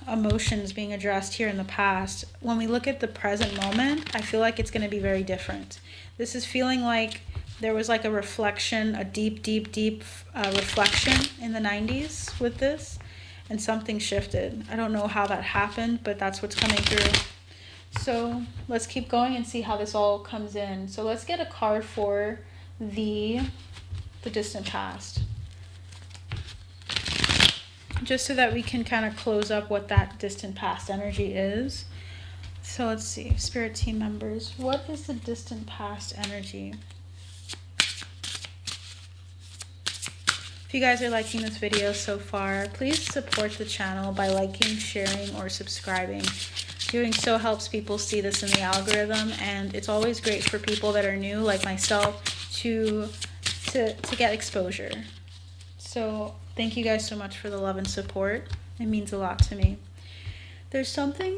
emotions being addressed here in the past. When we look at the present moment, I feel like it's going to be very different. This is feeling like there was like a reflection, a deep reflection in the 90s with this, and something shifted. I don't know how that happened, but that's what's coming through. So let's keep going and see how this all comes in. So let's get a card for the distant past, just so that we can kind of close up what that distant past energy is. So let's see, spirit team members, what is the distant past energy? If you guys are liking this video so far, please support the channel by liking, sharing, or subscribing. Doing so helps people see this in the algorithm, and it's always great for people that are new like myself to get exposure. So thank you guys so much for the love and support. It means a lot to me. There's something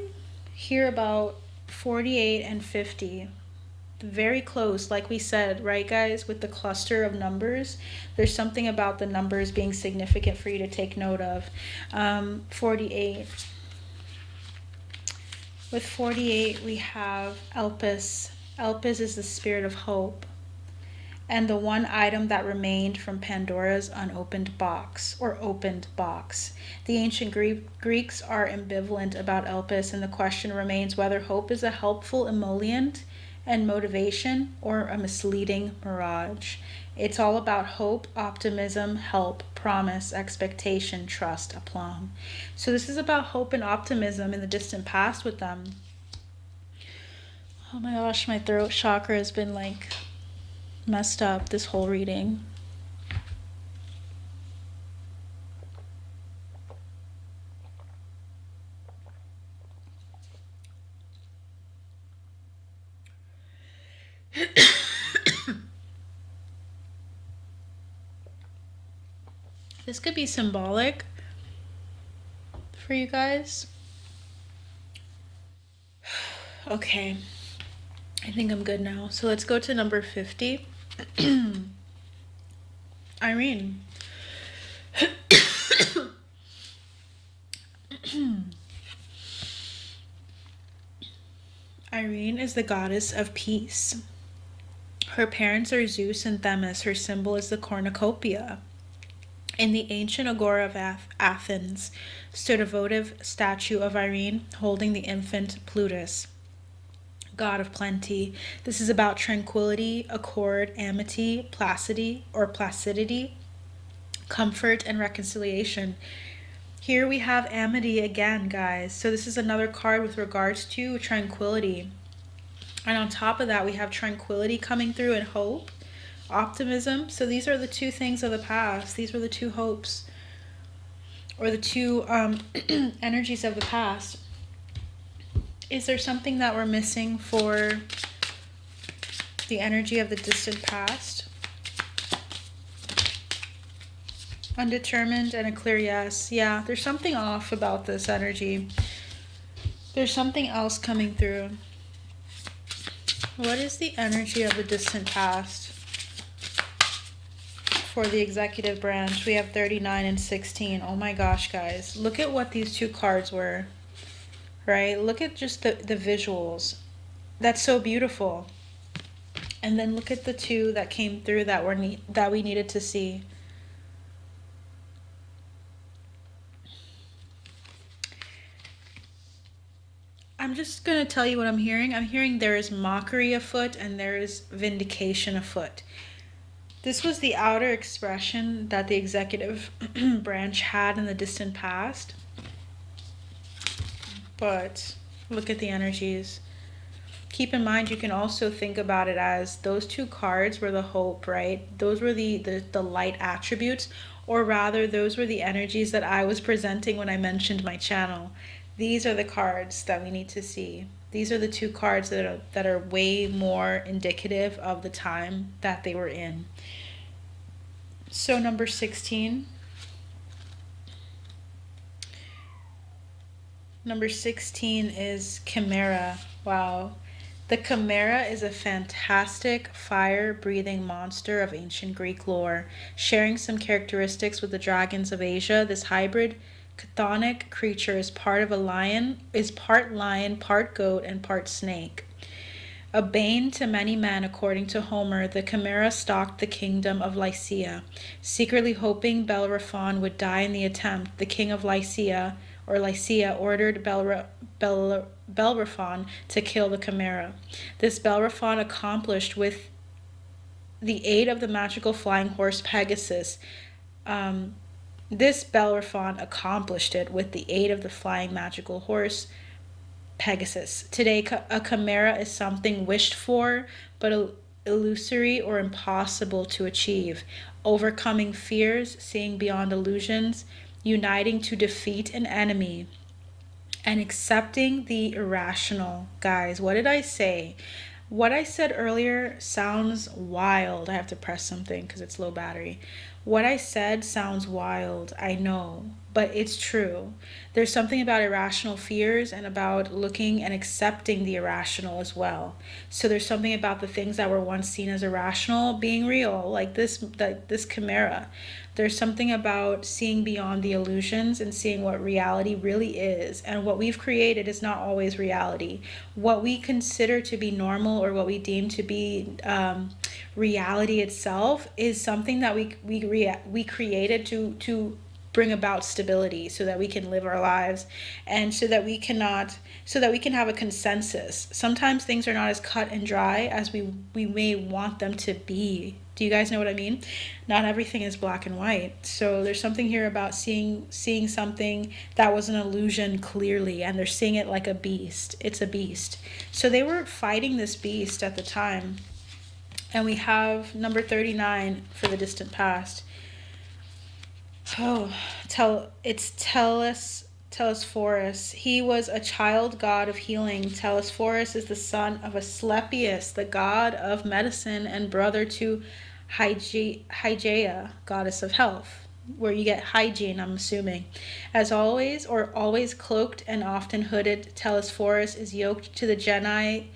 here about 48 and 50. Very close, like we said, right guys, with the cluster of numbers. There's something about the numbers being significant for you to take note of. 48. With 48, we have Elpis. Elpis is the spirit of hope, and the one item that remained from Pandora's unopened box, or opened box. The ancient Greeks are ambivalent about Elpis, and the question remains whether hope is a helpful emollient and motivation or a misleading mirage. It's all about hope, optimism, help, promise, expectation, trust, aplomb. So this is about hope and optimism in the distant past with them. Oh my gosh, my throat chakra has been like messed up this whole reading. This could be symbolic for you guys. Okay, I think I'm good now. So let's go to number 50. Irene. Irene is the goddess of peace. Her parents are Zeus and Themis. Her symbol is the cornucopia. In the ancient agora of Athens stood a votive statue of Irene holding the infant Plutus, god of plenty. This is about tranquility, accord, amity, placidity, comfort, and reconciliation. Here we have amity again, guys. So this is another card with regards to tranquility. And on top of that, we have tranquility coming through and hope, optimism. So these are the two things of the past. These were the two hopes, or the two energies of the past. Is there something that we're missing for the energy of the distant past? Undetermined and a clear yes. Yeah, there's something off about this energy. There's something else coming through. What is the energy of the distant past for the executive branch? We have 39 and 16. Oh my gosh, guys. Look at what these two cards were, right? Look at just the visuals. That's so beautiful. And then look at the two that came through that we needed to see. I'm just going to tell you what I'm hearing. I'm hearing there is mockery afoot and there is vindication afoot. This was the outer expression that the executive branch had in the distant past. But look at the energies. keep in mind, you can also think about it as those two cards were the hope, right? Those were the light attributes, or rather, those were the energies that I was presenting when I mentioned my channel. These are the cards that we need to see. These are the two cards that are way more indicative of the time that they were in. So number 16. Number 16 is Chimera. Wow. The Chimera is a fantastic fire-breathing monster of ancient Greek lore, sharing some characteristics with the dragons of Asia. This hybrid chthonic creature is part lion, part goat, and part snake. A bane to many men, according to Homer, the Chimera stalked the kingdom of Lycia, secretly hoping Bellerophon would die in the attempt. The king of Lycia ordered Bellerophon to kill the Chimera. This Bellerophon accomplished with the aid of the magical flying horse Pegasus. This Bellerophon accomplished it with the aid of the flying magical horse Pegasus. Today, a chimera is something wished for, but illusory or impossible to achieve. Overcoming fears, seeing beyond illusions, uniting to defeat an enemy, and accepting the irrational. Guys, what did I say? What I said earlier sounds wild. I have to press something because it's low battery. What I said sounds wild, I know, but it's true. There's something about irrational fears and about looking and accepting the irrational as well. So there's something about the things that were once seen as irrational being real, like this chimera. There's something about seeing beyond the illusions and seeing what reality really is. And what we've created is not always reality. What we consider to be normal, or what we deem to be reality itself, is something that we created to bring about stability, so that we can live our lives, and so that we can have a consensus. Sometimes things are not as cut and dry as we may want them to be. Do you guys know what I mean? Not everything is black and white. So there's something here about seeing something that was an illusion clearly, and they're seeing it like a beast. It's a beast. So they were fighting this beast at the time. And we have number 39 for the distant past. It's Telesphorus. He was a child god of healing. Telesphorus is the son of Asclepius, the god of medicine, and brother to Hygeia, goddess of health, where you get hygiene, I'm assuming. As always, or always cloaked and often hooded, Telesphorus is yoked to the Genii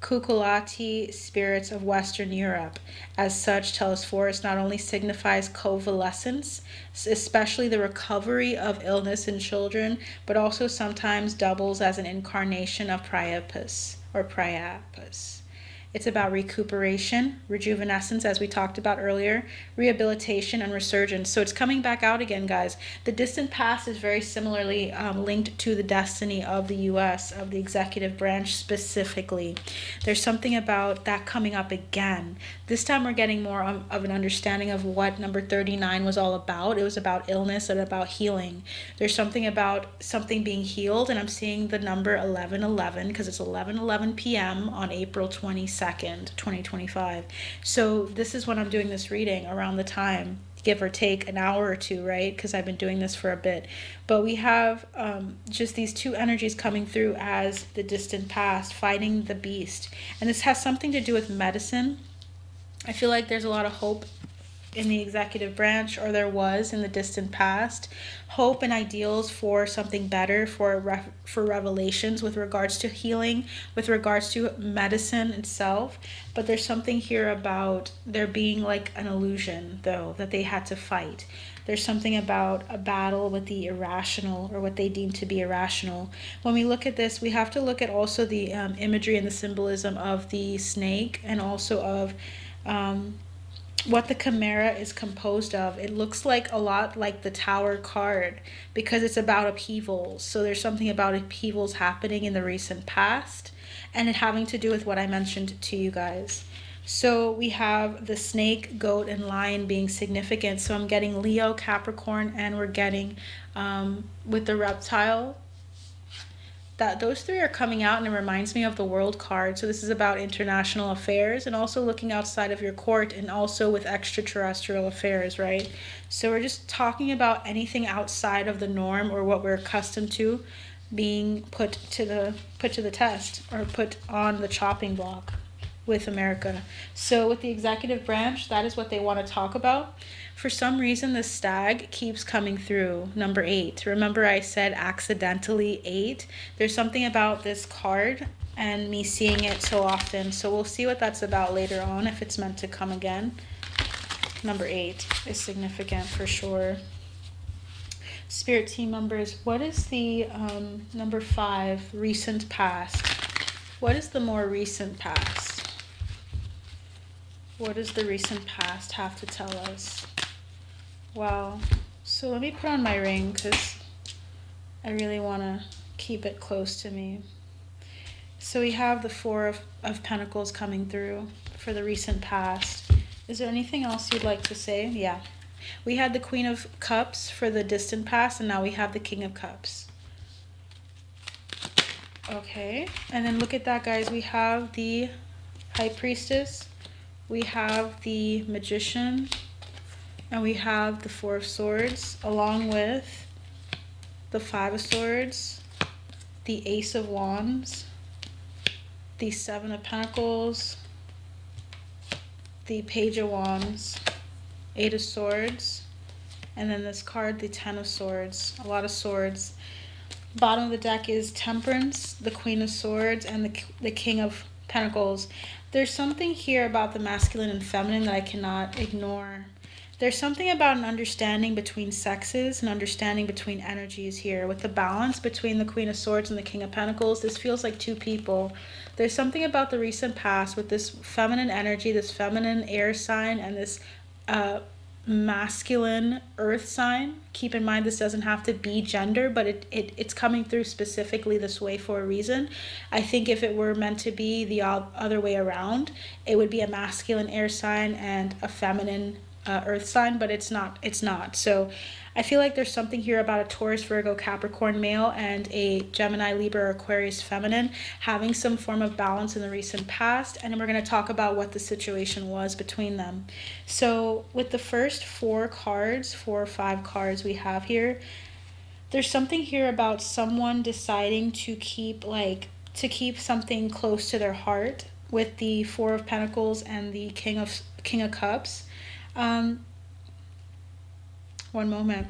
Cuculati spirits of Western Europe. As such, Telesphorus not only signifies convalescence, especially the recovery of illness in children, but also sometimes doubles as an incarnation of Priapus. It's about recuperation, rejuvenescence, as we talked about earlier, rehabilitation, and resurgence. So it's coming back out again, guys. The distant past is very similarly linked to the destiny of the U.S., of the executive branch specifically. There's something about that coming up again. This time we're getting more of an understanding of what number 39 was all about. It was about illness and about healing. There's something about something being healed, and I'm seeing the number 1111 because it's 11:11 p.m. on April 22nd, 2025. So this is when I'm doing this reading, around the time, give or take an hour or two, right? Because I've been doing this for a bit. But we have just these two energies coming through as the distant past, fighting the beast. And this has something to do with medicine. I feel like there's a lot of hope in the executive branch, or there was in the distant past, hope and ideals for something better, for revelations with regards to healing, with regards to medicine itself. But there's something here about there being like an illusion, though, that they had to fight. There's something about a battle with the irrational, or what they deem to be irrational. When we look at this, we have to look at also the imagery and the symbolism of the snake, and also of what the chimera is composed of. It looks like a lot like the Tower card, because it's about upheavals. So there's something about upheavals happening in the recent past, and it having to do with what I mentioned to you guys. So we have the snake, goat, and lion being significant. So I'm getting Leo, Capricorn, and we're getting with the reptile, that those three are coming out, and it reminds me of the World card. So this is about international affairs and also looking outside of your court and also with extraterrestrial affairs, right? So we're just talking about anything outside of the norm or what we're accustomed to being put to the test or put on the chopping block with America. So with the executive branch, that is what they want to talk about. For some reason, the stag keeps coming through, number 8. Remember I said accidentally 8? There's something about this card and me seeing it so often. So we'll see what that's about later on, if it's meant to come again. Number 8 is significant for sure. Spirit team members, what is the number 5, recent past? What is the more recent past? What does the recent past have to tell us? Wow. So let me put on my ring because I really want to keep it close to me. So we have the 4 of Pentacles coming through for the recent past. Is there anything else you'd like to say? Yeah. We had the Queen of Cups for the distant past, and now we have the King of Cups. Okay. And then look at that, guys. We have the High Priestess. We have the Magician. And we have the 4 of Swords, along with the 5 of Swords, the Ace of Wands, the 7 of Pentacles, the Page of Wands, 8 of Swords, and then this card, the 10 of Swords, a lot of swords. Bottom of the deck is Temperance, the Queen of Swords, and the King of Pentacles. There's something here about the masculine and feminine that I cannot ignore. There's something about an understanding between sexes and understanding between energies here. With the balance between the Queen of Swords and the King of Pentacles, this feels like 2 people. There's something about the recent past with this feminine energy, this feminine air sign, and this masculine earth sign. Keep in mind, this doesn't have to be gender, but it's coming through specifically this way for a reason. I think if it were meant to be the other way around, it would be a masculine air sign and a feminine earth sign, but it's not. So I feel like there's something here about a Taurus, Virgo, Capricorn male and a Gemini, Libra, or Aquarius feminine having some form of balance in the recent past, and we're going to talk about what the situation was between them. So with the first 4 or 5 cards we have here, there's something here about someone deciding to keep something close to their heart with the 4 of Pentacles and the King of Cups. One moment.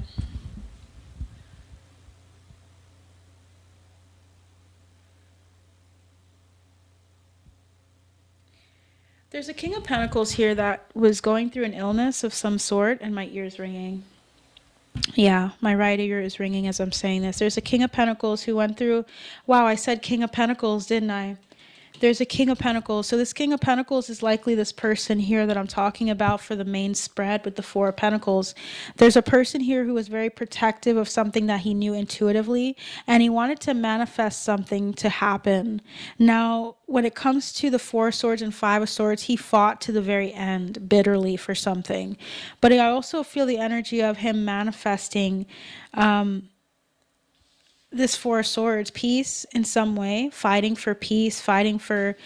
There's a King of Pentacles here that was going through an illness of some sort, and my ear's ringing. Yeah, my right ear is ringing as I'm saying this. There's a King of Pentacles who went through... Wow, I said King of Pentacles, didn't I? There's a King of Pentacles. So this King of Pentacles is likely this person here that I'm talking about for the main spread with the 4 of Pentacles. There's a person here who was very protective of something that he knew intuitively, and he wanted to manifest something to happen. Now, when it comes to the 4 of Swords and 5 of Swords, he fought to the very end bitterly for something. But I also feel the energy of him manifesting this 4 of Swords, peace in some way, fighting for peace, fighting for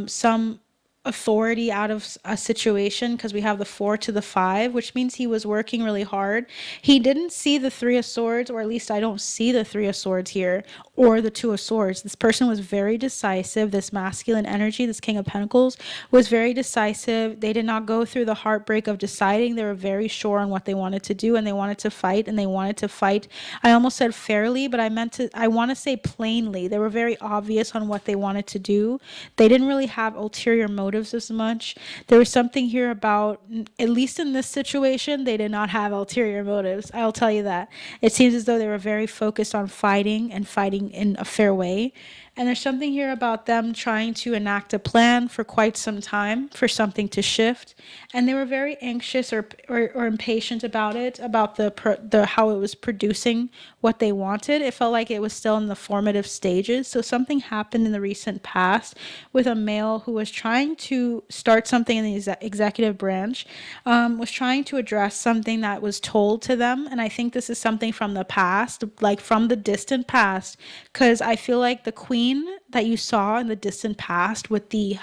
some authority out of a situation, because we have the 4 to the 5, which means he was working really hard. He didn't see the 3 of Swords, or at least I don't see the 3 of Swords here, or the 2 of Swords. This person was very decisive. This masculine energy, this King of Pentacles, was very decisive. They did not go through the heartbreak of deciding. They were very sure on what they wanted to do, and they wanted to fight, and they wanted to fight. I almost said fairly, but I want to say plainly. They were very obvious on what they wanted to do. They didn't really have ulterior motives as much. There was something here about, at least in this situation, they did not have ulterior motives. I'll tell you that. It seems as though they were very focused on fighting and fighting in a fair way. And there's something here about them trying to enact a plan for quite some time for something to shift. And they were very anxious or impatient about it, about the how it was producing what they wanted. It felt like it was still in the formative stages. So something happened in the recent past with a male who was trying to start something in the executive branch, was trying to address something that was told to them. And I think this is something from the past, like from the distant past, because I feel like the queen that you saw in the distant past with the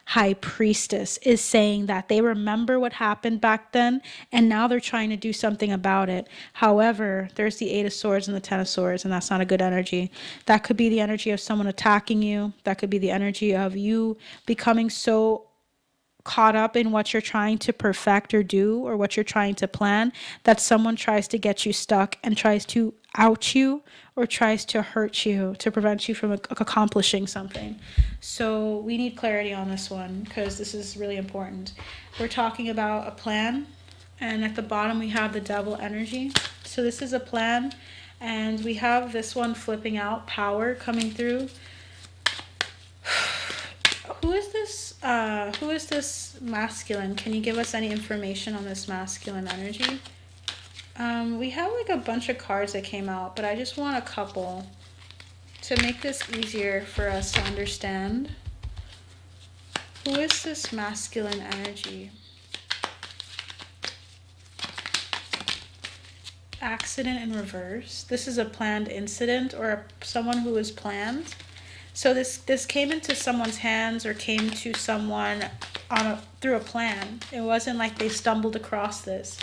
high priestess is saying that they remember what happened back then and now they're trying to do something about it. However, there's the 8 of Swords and the 10 of Swords, and that's not a good energy. That could be the energy of someone attacking you. That could be the energy of you becoming so caught up in what you're trying to perfect or do or what you're trying to plan that someone tries to get you stuck and tries to out you or tries to hurt you to prevent you from accomplishing something. So we need clarity on this one because this is really important. We're talking about a plan, and at the bottom we have the Devil energy. So this is a plan, and we have this one flipping out, power coming through. Who is this? Who is this masculine? Can you give us any information on this masculine energy? We have like a bunch of cards that came out, but I just want a couple to make this easier for us to understand. Who is this masculine energy? Accident in reverse. This is a planned incident or someone who was planned. So this came into someone's hands or came to someone through a plan. It wasn't like they stumbled across this.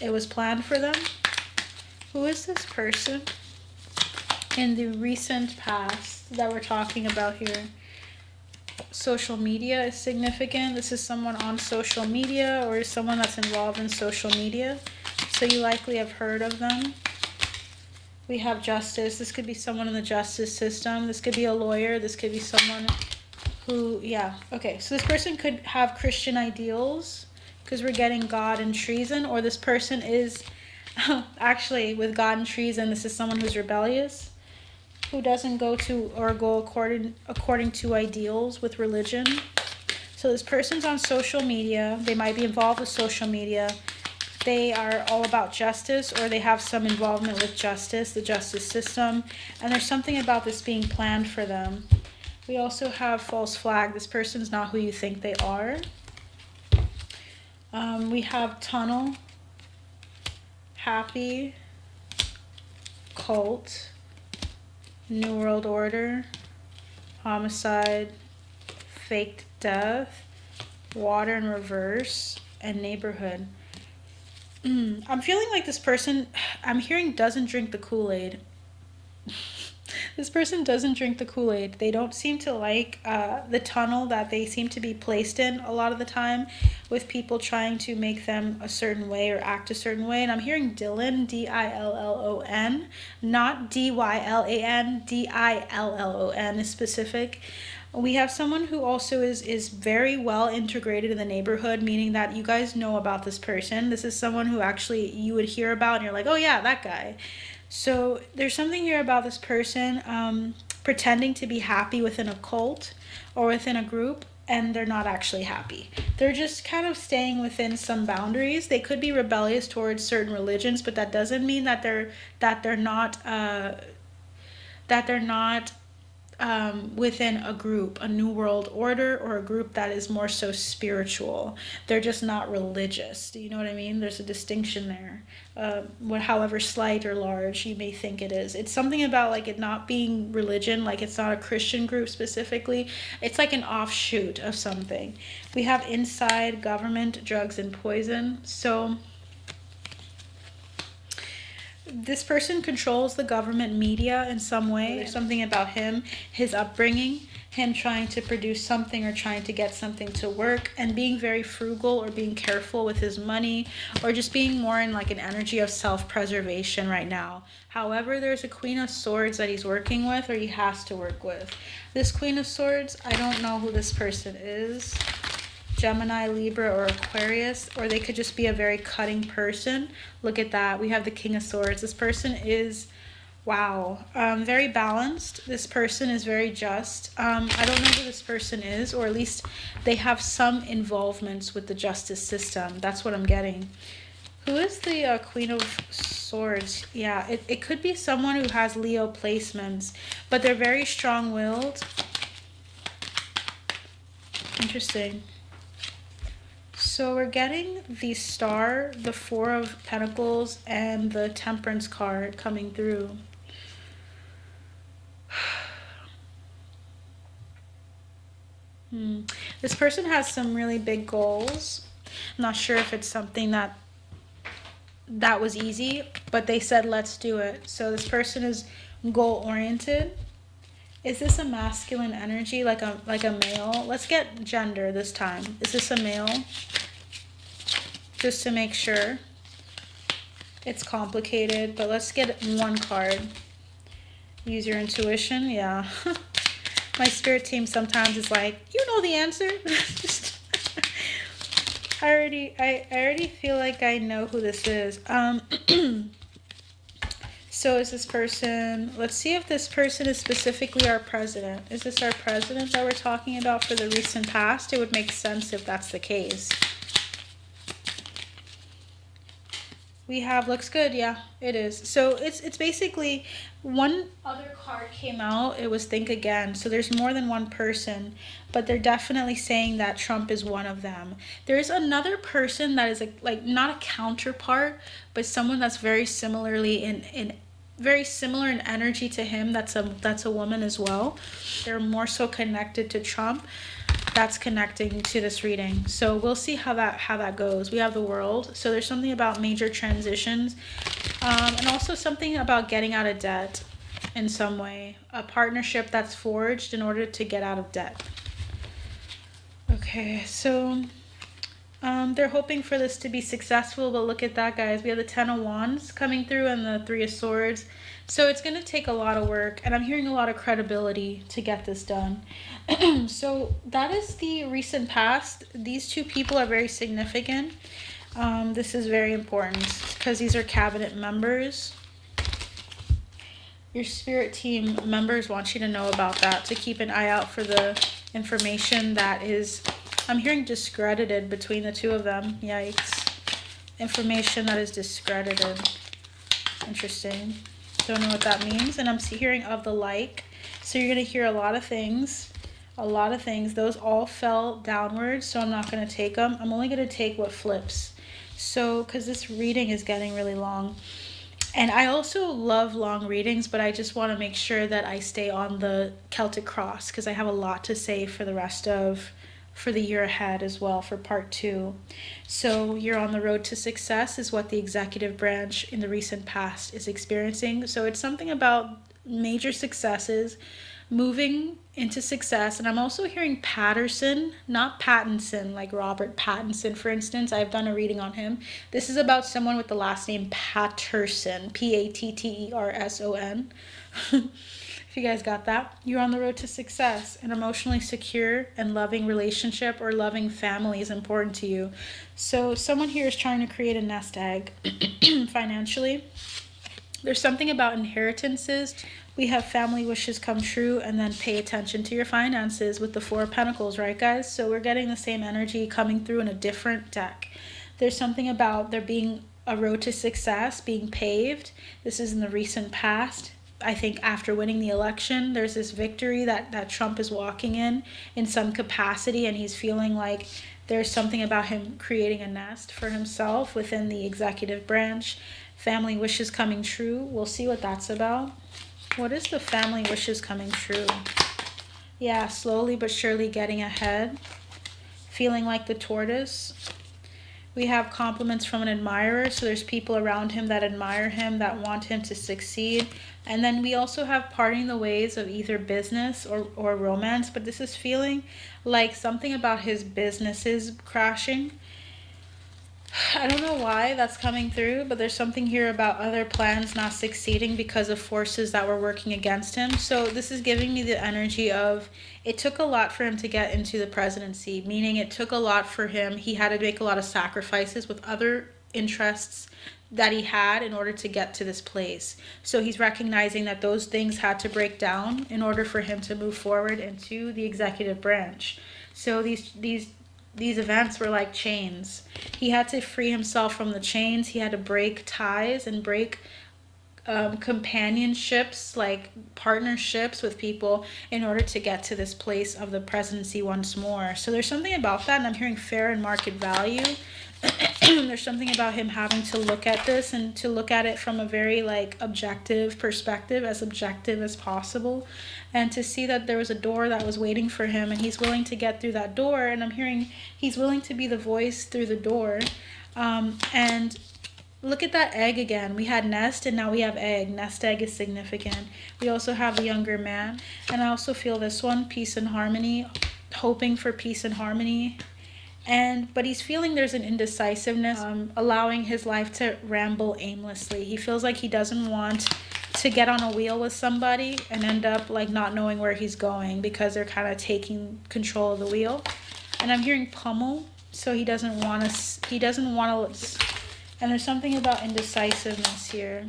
It was planned for them. Who is this person in the recent past that we're talking about here? Social media is significant. This is someone on social media or someone that's involved in social media. So you likely have heard of them. We have justice. This could be someone in the justice system. This could be a lawyer. This could be someone who, yeah. Okay, so this person could have Christian ideals because we're getting God and treason, or this person is, actually with God and treason, this is someone who's rebellious, who doesn't go according to ideals with religion. So this person's on social media. They might be involved with social media. They are all about justice, or they have some involvement with justice, the justice system, and there's something about this being planned for them. We also have false flag. This person's not who you think they are. We have tunnel, happy, cult, New World Order, homicide, faked death, water in reverse, and neighborhood. I'm feeling like this person, I'm hearing doesn't drink the Kool-Aid. This person doesn't drink the Kool-Aid. They don't seem to like the tunnel that they seem to be placed in a lot of the time with people trying to make them a certain way or act a certain way. And I'm hearing Dylan, D-I-L-L-O-N, not D-Y-L-A-N, D-I-L-L-O-N is specific. We have someone who also is very well integrated in the neighborhood, meaning that you guys know about this person. This is someone who actually you would hear about and you're like, oh yeah, that guy. So there's something here about this person pretending to be happy within a cult or within a group, and they're not actually happy. They're just kind of staying within some boundaries. They could be rebellious towards certain religions, but that doesn't mean that they're not within a group, a New World Order, or a group that is more so spiritual. They're just not religious. Do you know what I mean? There's a distinction there. However slight or large you may think it is. It's something about like it not being religion, like it's not a Christian group specifically. It's like an offshoot of something. We have inside, government, drugs, and poison. So this person controls the government media in some way. There's something about him, his upbringing, him trying to produce something or trying to get something to work and being very frugal or being careful with his money or just being more in like an energy of self-preservation right now. However, there's a Queen of Swords that he's working with or he has to work with. This Queen of Swords, I don't know who this person is. Gemini, Libra, or Aquarius, or they could just be a very cutting person. Look at that. We have the King of Swords. This person is Wow. Very balanced. This person is very just. I don't know who this person is, or at least they have some involvements with the justice system. That's what I'm getting. Who is the Queen of Swords? Yeah, it could be someone who has Leo placements, but they're very strong-willed. Interesting. So we're getting the Star, the Four of Pentacles, and the Temperance card coming through. This person has some really big goals. I'm not sure if it's something that was easy, but they said let's do it. So this person is goal oriented. Is this a masculine energy, like a male? Let's get gender this time. Is this a male? Just to make sure. It's complicated, but let's get one card. Use your intuition. Yeah. My spirit team sometimes is like, you know the answer. I already feel like I know who this is. So is this person, let's see if this person is specifically our president. Is this our president that we're talking about for the recent past? It would make sense if that's the case. We have, looks good, yeah, it is. So it's basically, one other card came out, it was Think Again. So there's more than one person, but they're definitely saying that Trump is one of them. There's another person that is like not a counterpart, but someone that's very similarly in very similar in energy to him. That's a woman as well. They're more so connected to Trump. That's connecting to this reading. So we'll see how that goes. We have the World. So there's something about major transitions, and also something about getting out of debt in some way. A partnership that's forged in order to get out of debt. Okay, so they're hoping for this to be successful, but look at that, guys. We have the Ten of Wands coming through and the Three of Swords. So it's going to take a lot of work, and I'm hearing a lot of credibility to get this done. So that is the recent past. These two people are very significant. This is very important because these are cabinet members. Your spirit team members want you to know about that, to keep an eye out for the information that is, I'm hearing discredited between the two of them. Yikes. Information that is discredited. Interesting. Don't know what that means. And I'm hearing of the like. So you're going to hear a lot of things. A lot of things. Those all fell downwards, so I'm not going to take them. I'm only going to take what flips. So, because this reading is getting really long. And I also love long readings, but I just want to make sure that I stay on the Celtic cross, because I have a lot to say for the year ahead as well, for part 2. So you're on the road to success is what the executive branch in the recent past is experiencing. So it's something about major successes, moving into success. And I'm also hearing Patterson, not Pattinson, like Robert Pattinson, for instance. I've done a reading on him. This is about someone with the last name Patterson, Patterson. If you guys got that, you're on the road to success. An emotionally secure and loving relationship or loving family is important to you. So someone here is trying to create a nest egg financially. There's something about inheritances. We have family wishes come true, and then pay attention to your finances with the Four of Pentacles, right, guys? So we're getting the same energy coming through in a different deck. There's something about there being a road to success being paved. This is in the recent past. I think after winning the election, there's this victory that Trump is walking in some capacity, and he's feeling like there's something about him creating a nest for himself within the executive branch. Family wishes coming true. We'll see what that's about. What is the family wishes coming true? Yeah, slowly but surely getting ahead. Feeling like the tortoise. We have compliments from an admirer. So there's people around him that admire him, that want him to succeed. And then we also have parting the ways of either business or romance. But this is feeling like something about his business is crashing. I don't know why that's coming through, but there's something here about other plans not succeeding because of forces that were working against him. So this is giving me the energy of it took a lot for him to get into the presidency, meaning it took a lot for him. He had to make a lot of sacrifices with other interests that he had in order to get to this place. So he's recognizing that those things had to break down in order for him to move forward into the executive branch. So these events were like chains. He had to free himself from the chains. He had to break ties and break companionships, like partnerships with people, in order to get to this place of the presidency once more. So there's something about that, and I'm hearing fair and market value. There's something about him having to look at this and to look at it from a very like objective perspective, as objective as possible, and to see that there was a door that was waiting for him and he's willing to get through that door. And I'm hearing he's willing to be the voice through the door. And look at that egg again. We had nest and now we have egg. Nest egg is significant. We also have the younger man. And I also feel this one, peace and harmony, hoping for peace and harmony. But he's feeling there's an indecisiveness, allowing his life to ramble aimlessly. He feels like he doesn't want to get on a wheel with somebody and end up like not knowing where he's going because they're kind of taking control of the wheel. And I'm hearing pummel, so he doesn't want to. And there's something about indecisiveness here.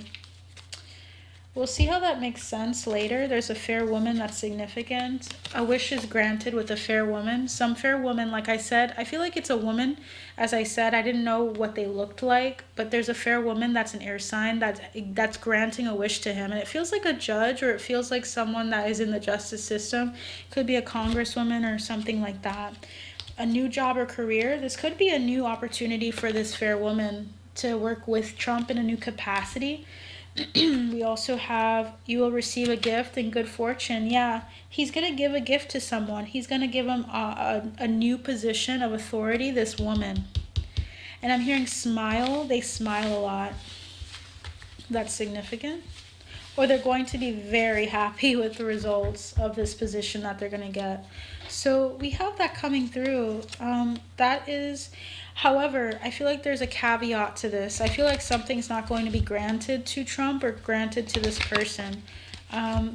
We'll see how that makes sense later. There's a fair woman that's significant. A wish is granted with a fair woman. Some fair woman, like I said, I feel like it's a woman. As I said, I didn't know what they looked like, but there's a fair woman that's an air sign that's granting a wish to him. And it feels like a judge, or it feels like someone that is in the justice system. Could be a congresswoman or something like that. A new job or career. This could be a new opportunity for this fair woman to work with Trump in a new capacity. We also have, you will receive a gift and good fortune. Yeah, he's going to give a gift to someone. He's going to give him a new position of authority, this woman. And I'm hearing smile. They smile a lot. That's significant. Or they're going to be very happy with the results of this position that they're going to get. So we have that coming through. That is... However, I feel like there's a caveat to this. I feel like something's not going to be granted to Trump or granted to this person.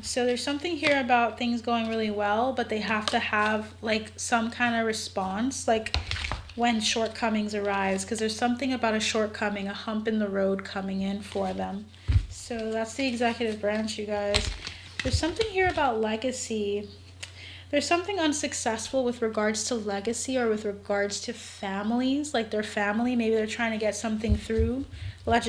So there's something here about things going really well, but they have to have like some kind of response, like when shortcomings arise, because there's something about a shortcoming, a hump in the road coming in for them. So that's the executive branch, you guys. There's something here about legacy. There's something unsuccessful with regards to legacy or with regards to families, like their family. Maybe they're trying to get something through. I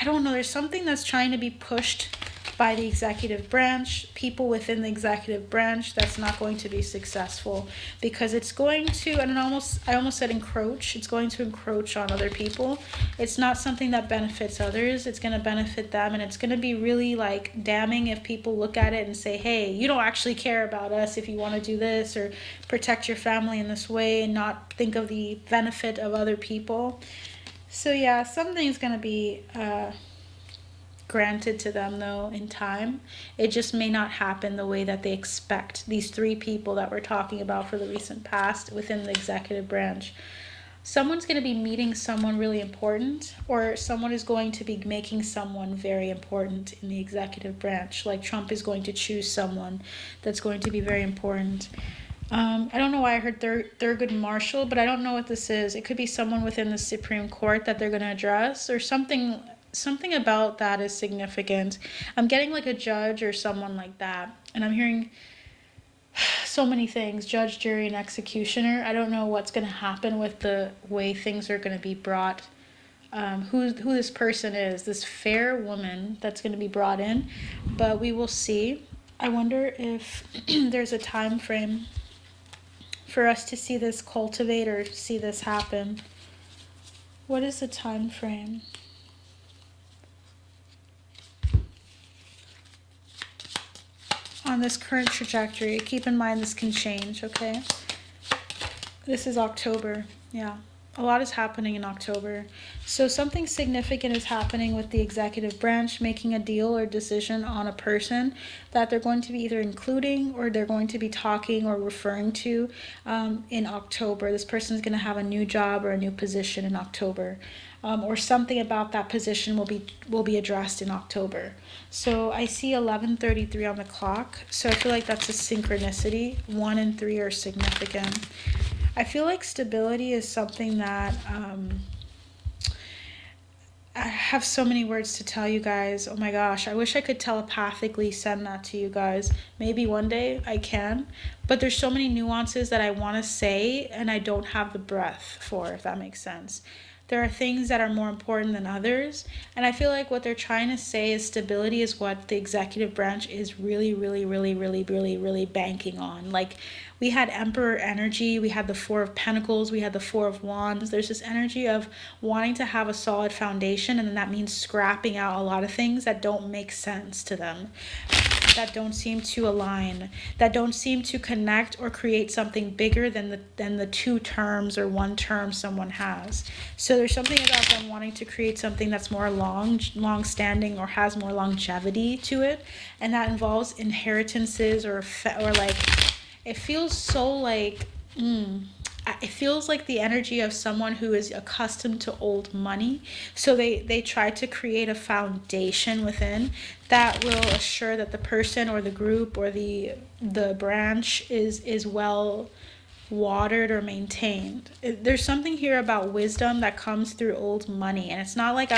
don't know. There's something that's trying to be pushed by the executive branch, people within the executive branch, that's not going to be successful because it's going to, and I almost said encroach. It's going to encroach on other people. It's not something that benefits others. It's going to benefit them, and it's going to be really like damning if people look at it and say, hey, you don't actually care about us if you want to do this or protect your family in this way and not think of the benefit of other people. So yeah, something's going to be granted to them though in time. It just may not happen the way that they expect. These three people that we're talking about for the recent past within the executive branch. Someone's going to be meeting someone really important, or someone is going to be making someone very important in the executive branch. Like Trump is going to choose someone that's going to be very important. I don't know why I heard Thurgood Marshall, but I don't know what this is. It could be someone within the Supreme Court that they're going to address, or something about that is significant. I'm getting like a judge or someone like that, and I'm hearing so many things: judge, jury, and executioner. I don't know what's going to happen with the way things are going to be brought, who this person is, this fair woman that's going to be brought in, but we will see. I wonder if there's a time frame for us to see this cultivate or see this happen. What is the time frame? On this current trajectory, keep in mind this can change, okay? This is October, yeah. A lot is happening in October. So something significant is happening with the executive branch making a deal or decision on a person that they're going to be either including or they're going to be talking or referring to in October. This person's going to have a new job or a new position in October. Or something about that position will be addressed in October. So I see 11:33 on the clock. So I feel like that's a synchronicity. 1 and 3 are significant. I feel like stability is something that I have so many words to tell you guys. Oh my gosh, I wish I could telepathically send that to you guys. Maybe one day I can. But there's so many nuances that I want to say and I don't have the breath for, if that makes sense. There are things that are more important than others. And I feel like what they're trying to say is stability is what the executive branch is really, really, really, really, really, really banking on. Like, we had Emperor energy, we had the Four of Pentacles, we had the Four of Wands. There's this energy of wanting to have a solid foundation, and then that means scrapping out a lot of things that don't make sense to them, that don't seem to align, that don't seem to connect or create something bigger than the two terms or one term someone has. So there's something about them wanting to create something that's more long standing or has more longevity to it, and that involves inheritances or like, it feels so like it feels like the energy of someone who is accustomed to old money. So they try to create a foundation within that will assure that the person or the group or the branch is well watered or maintained. There's something here about wisdom that comes through old money, and it's not like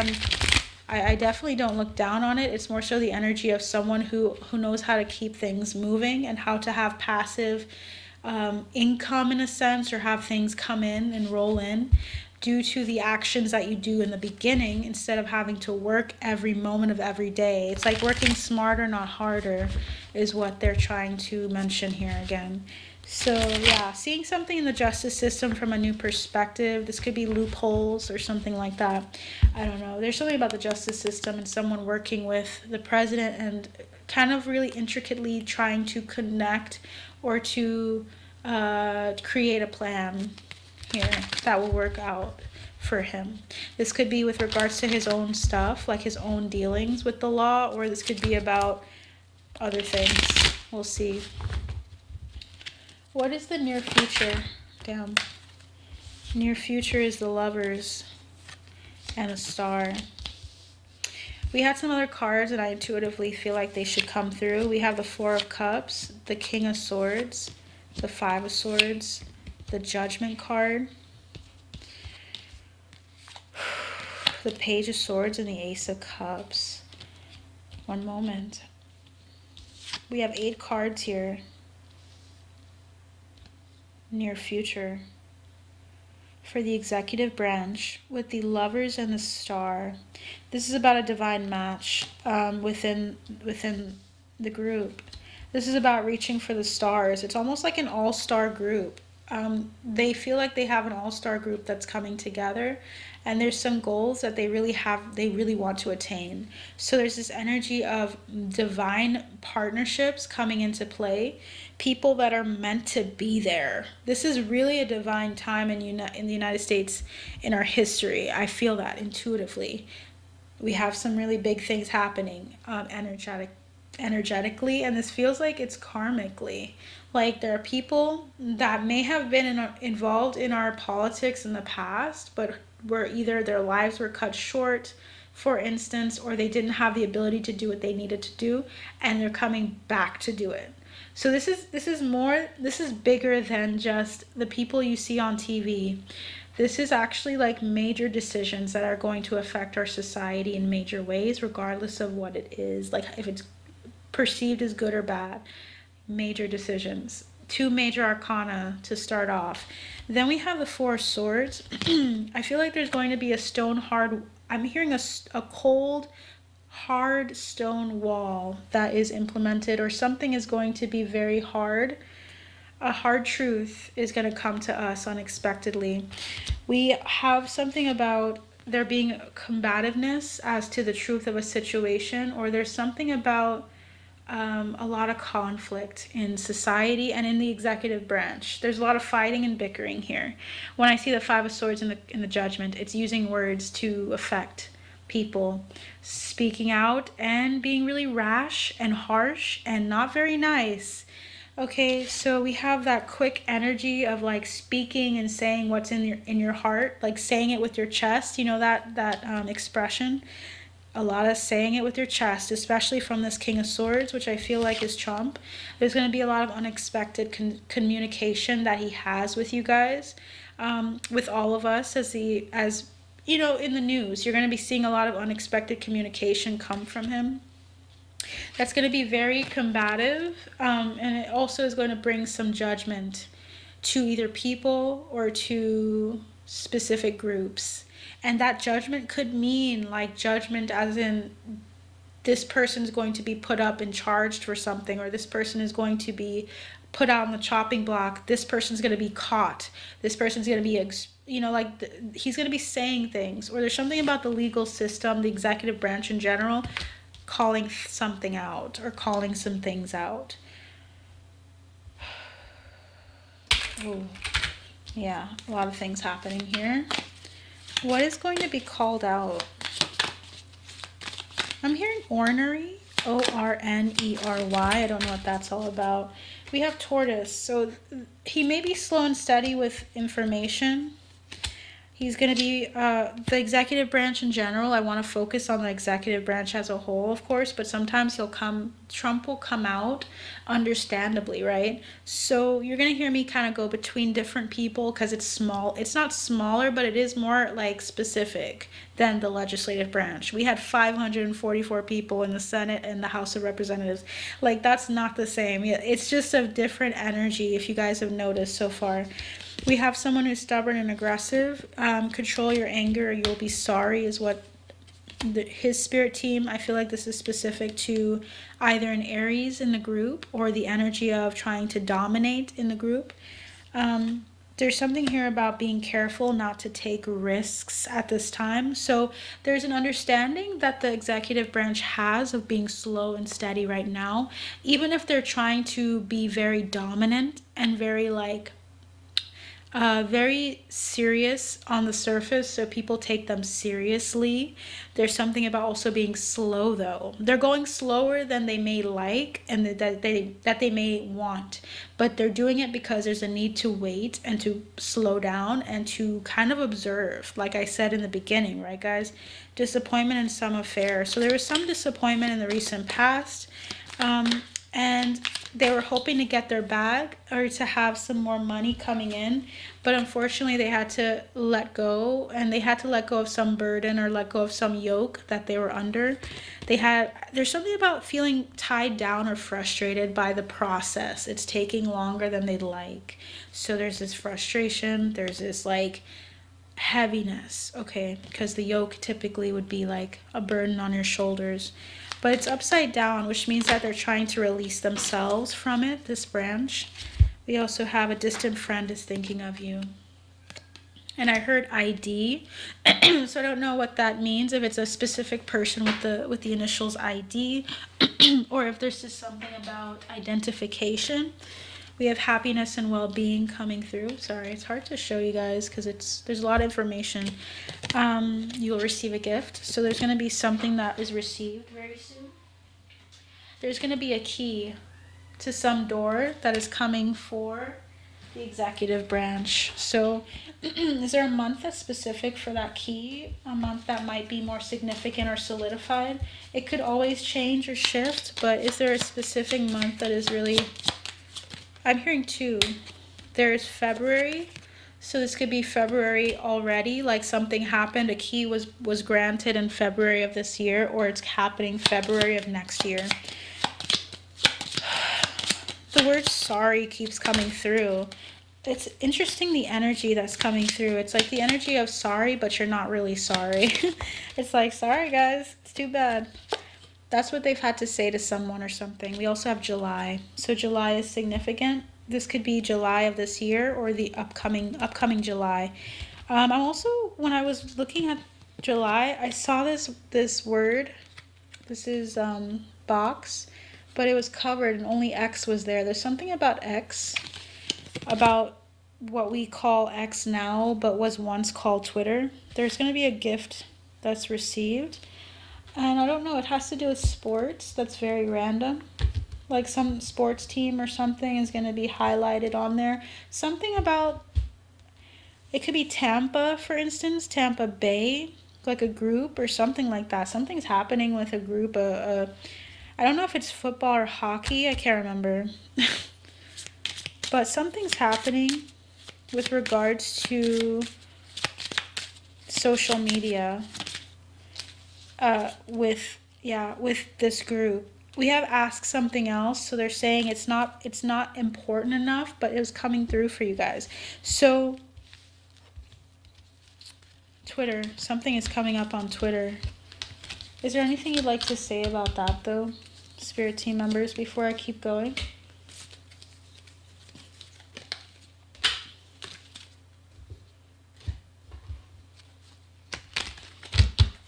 I definitely don't look down on it. It's more so the energy of someone who knows how to keep things moving and how to have passive income in a sense, or have things come in and roll in due to the actions that you do in the beginning instead of having to work every moment of every day. It's like working smarter, not harder, is what they're trying to mention here again. So yeah, seeing something in the justice system from a new perspective. This could be loopholes or something like that. I don't know. There's something about the justice system and someone working with the president and kind of really intricately trying to connect or to create a plan here that will work out for him. This could be with regards to his own stuff, like his own dealings with the law, or this could be about other things. We'll see. What is the near future? Damn. Near future is the Lovers and a Star. We had some other cards and I intuitively feel like they should come through. We have the Four of Cups, the King of Swords, the Five of Swords, the Judgment card, the Page of Swords, and the Ace of Cups. One moment. We have 8 cards here. Near future. For the executive branch, with the Lovers and the Star. This is about a divine match within the group. This is about reaching for the stars. It's almost like an all-star group. They feel like they have an all-star group that's coming together, and there's some goals that they really want to attain. So there's this energy of divine partnerships coming into play, people that are meant to be there. This is really a divine time in the United States in our history. I feel that intuitively. We have some really big things happening energetically, and this feels like it's karmically. Like, there are people that may have been involved in our politics in the past, but where either their lives were cut short, for instance, or they didn't have the ability to do what they needed to do, and they're coming back to do it. So this is bigger than just the people you see on TV. This is actually like major decisions that are going to affect our society in major ways, regardless of what it is. Like, if it's perceived as good or bad. Major decisions. 2 major arcana to start off. Then we have the Four of Swords. I feel like there's going to be a stone hard... I'm hearing a cold, hard stone wall that is implemented, or something is going to be very hard. A hard truth is going to come to us unexpectedly. We have something about there being combativeness as to the truth of a situation, or there's something about a lot of conflict in society and in the executive branch. There's a lot of fighting and bickering here. When I see the Five of Swords in the Judgment, it's using words to affect people, speaking out and being really rash and harsh and not very nice. Okay, so we have that quick energy of like speaking and saying what's in your heart, like saying it with your chest. You know that expression. A lot of saying it with your chest, especially from this King of Swords, which I feel like is Trump. There's going to be a lot of unexpected communication that he has with you guys, with all of us as you know, in the news. You're going to be seeing a lot of unexpected communication come from him. That's going to be very combative, and it also is going to bring some judgment to either people or to specific groups. And that judgment could mean like judgment as in this person is going to be put up and charged for something, or this person is going to be put out on the chopping block, this person's going to be caught, this person's going to be he's going to be saying things, or there's something about the legal system, the executive branch in general, calling something out or calling some things out. Oh, yeah, a lot of things happening here. What is going to be called out? I'm hearing ornery, Ornery. I don't know what that's all about. We have tortoise, so he may be slow and steady with information. He's going to be the executive branch in general. I want to focus on the executive branch as a whole, of course, but sometimes Trump will come out understandably, right? So you're going to hear me kind of go between different people because it's small. It's not smaller, but it is more like specific than the legislative branch. We had 544 people in the Senate and the House of Representatives. Like, that's not the same. It's just a different energy, if you guys have noticed so far. We have someone who's stubborn and aggressive. Control your anger or you'll be sorry is what his spirit team, I feel like this is specific to either an Aries in the group or the energy of trying to dominate in the group. There's something here about being careful not to take risks at this time. So there's an understanding that the executive branch has of being slow and steady right now, even if they're trying to be very dominant and very very serious on the surface, so people take them seriously. There's something about also being slow, though. They're going slower than they may like and that they may want, but they're doing it because there's a need to wait and to slow down and to kind of observe, like I said in the beginning, right, guys? Disappointment in some affair. So there was some disappointment in the recent past, and they were hoping to get their bag or to have some more money coming in, but unfortunately they had to let go, and they had to let go of some burden or let go of some yoke that they were under. There's something about feeling tied down or frustrated by the process. It's taking longer than they'd like. So there's this frustration, there's this like heaviness, okay, because the yoke typically would be like a burden on your shoulders. But it's upside down, which means that they're trying to release themselves from it, this branch. We also have a distant friend is thinking of you. And I heard ID, so I don't know what that means, if it's a specific person with the initials ID, or if there's just something about identification. We have happiness and well-being coming through. Sorry, it's hard to show you guys because there's a lot of information. You will receive a gift. So there's going to be something that is received very soon. There's going to be a key to some door that is coming for the executive branch. So is there a month that's specific for that key? A month that might be more significant or solidified? It could always change or shift, but is there a specific month that is really... I'm hearing two. There's February, so this could be February already, like something happened, a key was granted in February of this year, or it's happening February of next year. The word sorry keeps coming through. It's interesting, the energy that's coming through. It's like the energy of sorry, but you're not really sorry. It's like, sorry guys, it's too bad. That's what they've had to say to someone or something. We also have July. So July is significant. This could be July of this year or the upcoming July. I'm also, when I was looking at July, I saw this word. This is box, but it was covered and only X was there. There's something about X, about what we call X now, but was once called Twitter. There's going to be a gift that's received. And I don't know, it has to do with sports. That's very random. Like some sports team or something is going to be highlighted on there. Something about, it could be Tampa, for instance, Tampa Bay, like a group or something like that. Something's happening with a group. I don't know if it's football or hockey. I can't remember. But something's happening with regards to social media with this group. We have asked something else, so they're saying it's not important enough, but it was coming through for you guys. So Twitter, something is coming up on Twitter. Is there anything you'd like to say about that though, Spirit team members, before I keep going?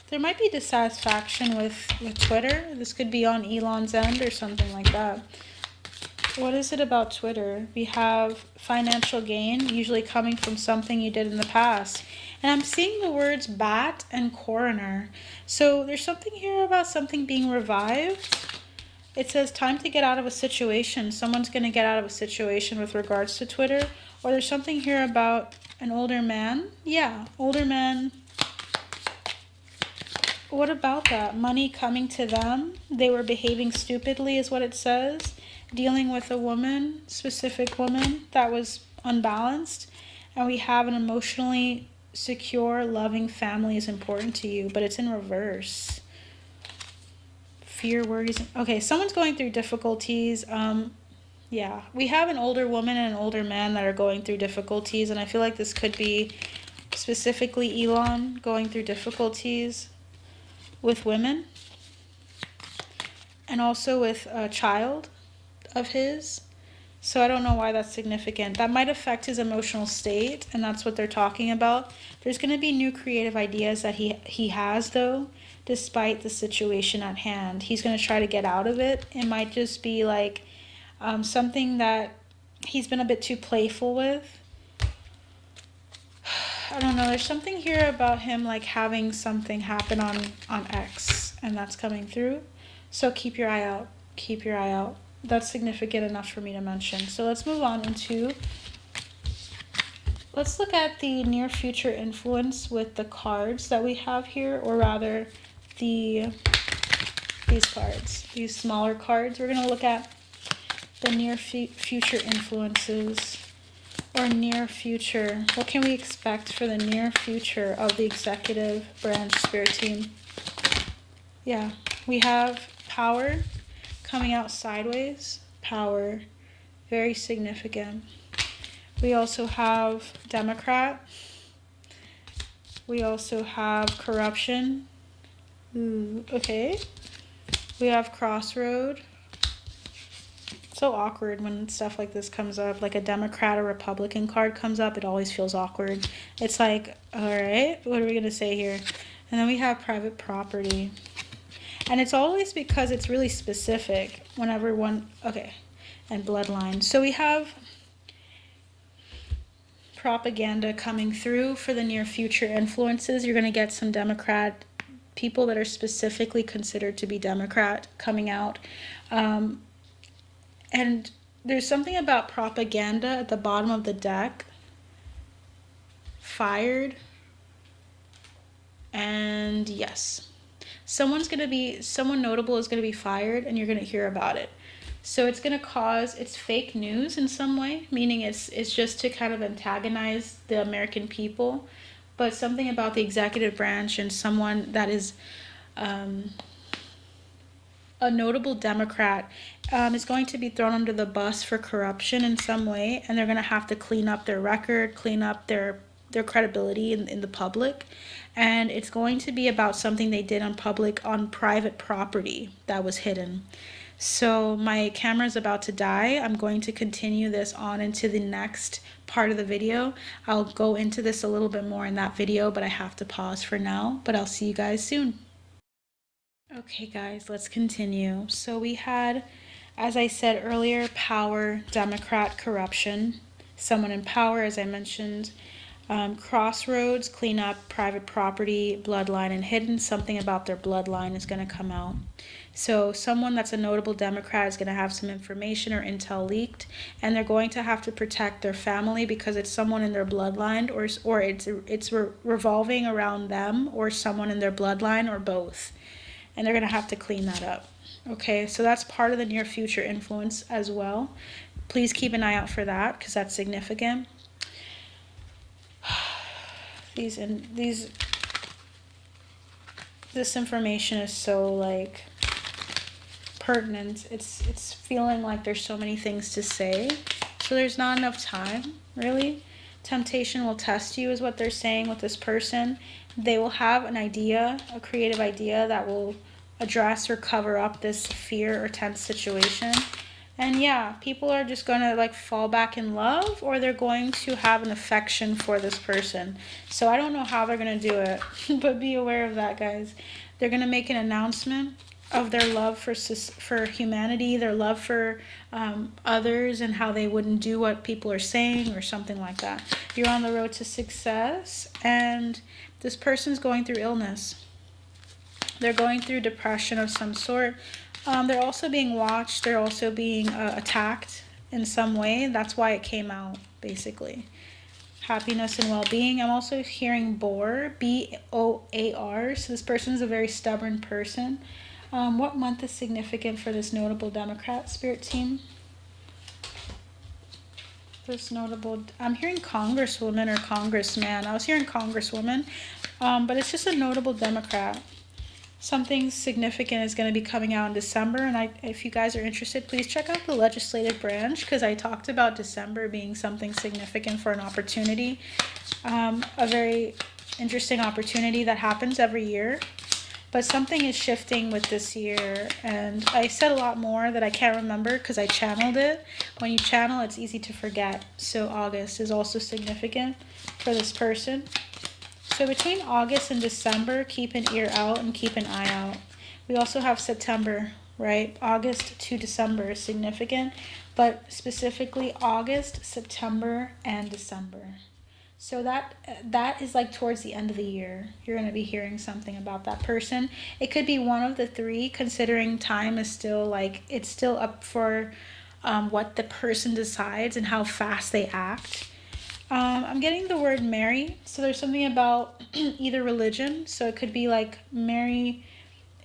There might be dissatisfaction with Twitter. This could be on Elon's end or something like that. What is it about Twitter? We have financial gain, usually coming from something you did in the past. And I'm seeing the words bat and coroner. So there's something here about something being revived. It says time to get out of a situation. Someone's going to get out of a situation with regards to Twitter. Or there's something here about an older man. Yeah, older man. What about that? Money coming to them. They were behaving stupidly is what it says. Dealing with a woman, specific woman, that was unbalanced. And we have an emotionally secure, loving family is important to you, but it's in reverse. Fear, worries. Okay, someone's going through difficulties. Yeah, we have an older woman and an older man that are going through difficulties, and I feel like this could be specifically Elon going through difficulties with women, and also with a child of his. So I don't know why that's significant. That might affect his emotional state, and that's what they're talking about. There's going to be new creative ideas that he has, though, despite the situation at hand. He's going to try to get out of it. It might just be like something that he's been a bit too playful with. I don't know. There's something here about him like having something happen on X, and that's coming through. So keep your eye out. Keep your eye out. That's significant enough for me to mention. So let's move on let's look at the near future influence with the cards that we have here, or rather these cards, these smaller cards. We're going to look at the near future influences, or near future. What can we expect for the near future of the executive branch spirit team? Yeah, we have power coming out sideways. Power, very significant. We also have Democrat. We also have corruption. Ooh, okay. We have crossroad. So awkward when stuff like this comes up, like a Democrat or Republican card comes up. It always feels awkward. It's like, all right, what are we going to say here? And then we have private property. And it's always because it's really specific whenever one, okay, and bloodline. So we have propaganda coming through for the near future influences. You're going to get some Democrat people that are specifically considered to be Democrat coming out. And there's something about propaganda at the bottom of the deck. Fired. And yes. Someone notable is going to be fired, and you're going to hear about it. So it's going to cause, it's fake news in some way, meaning it's just to kind of antagonize the American people. But something about the executive branch and someone that is a notable Democrat is going to be thrown under the bus for corruption in some way, and they're going to have to clean up their record, clean up their credibility in the public. And it's going to be about something they did on private property that was hidden. So my camera's about to die. I'm going to continue this on into the next part of the video. I'll go into this a little bit more in that video, but I have to pause for now. But I'll see you guys soon. Okay guys, let's continue. So we had, as I said earlier, power, Democrat, corruption, someone in power, as I mentioned, crossroads, clean up, private property, bloodline, and hidden. Something about their bloodline is going to come out. So someone that's a notable Democrat is going to have some information or intel leaked, and they're going to have to protect their family because it's someone in their bloodline, or it's revolving around them or someone in their bloodline, or both. And they're going to have to clean that up. Okay, so that's part of the near future influence as well. Please keep an eye out for that because that's significant. These this information is so like pertinent. It's feeling like there's so many things to say, so there's not enough time, really. Temptation will test you, is what they're saying with this person. They will have an idea, a creative idea that will address or cover up this fear or tense situation. And yeah, people are just going to like fall back in love, or they're going to have an affection for this person. So I don't know how they're going to do it, but be aware of that, guys. They're going to make an announcement of their love for humanity, their love for others, and how they wouldn't do what people are saying or something like that. You're on the road to success, and this person's going through illness. They're going through depression of some sort. They're also being watched. They're also being attacked in some way. That's why it came out, basically. Happiness and well-being. I'm also hearing Boar, B-O-A-R. So this person is a very stubborn person. What month is significant for this notable Democrat spirit team? This notable, I'm hearing Congresswoman or Congressman. I was hearing Congresswoman, but it's just a notable Democrat. Something significant is going to be coming out in December, and if you guys are interested, please check out the legislative branch, because I talked about December being something significant for an opportunity, a very interesting opportunity that happens every year. But something is shifting with this year, and I said a lot more that I can't remember because I channeled it. When you channel, it's easy to forget. So August is also significant for this person. So between August and December, keep an ear out and keep an eye out. We also have September, right? August to December is significant, but specifically August, September, and December. So that is like towards the end of the year. You're going to be hearing something about that person. It could be one of the three, considering time is still like, it's still up for what the person decides and how fast they act. I'm getting the word Mary. So there's something about either religion. So it could be like Mary.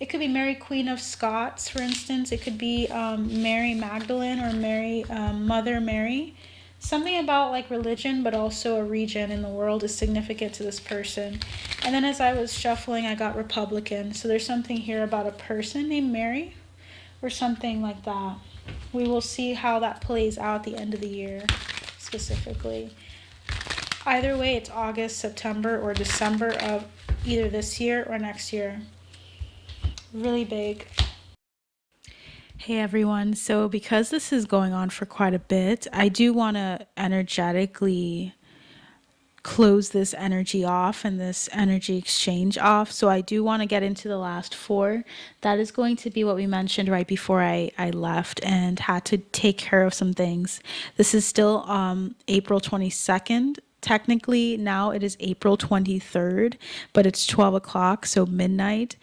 It could be Mary Queen of Scots, for instance. It could be Mary Magdalene or Mary Mother Mary. Something about like religion, but also a region in the world is significant to this person. And then as I was shuffling, I got Republican. So there's something here about a person named Mary or something like that. We will see how that plays out at the end of the year specifically. Either way, it's August, September, or December of either this year or next year. Really big. Hey everyone, so because this is going on for quite a bit, I do want to energetically close this energy off and this energy exchange off. So I do want to get into the last four. That is going to be what we mentioned right before I left and had to take care of some things. This is still April 22nd. Technically now it is April 23rd, but it's 12 o'clock, so midnight.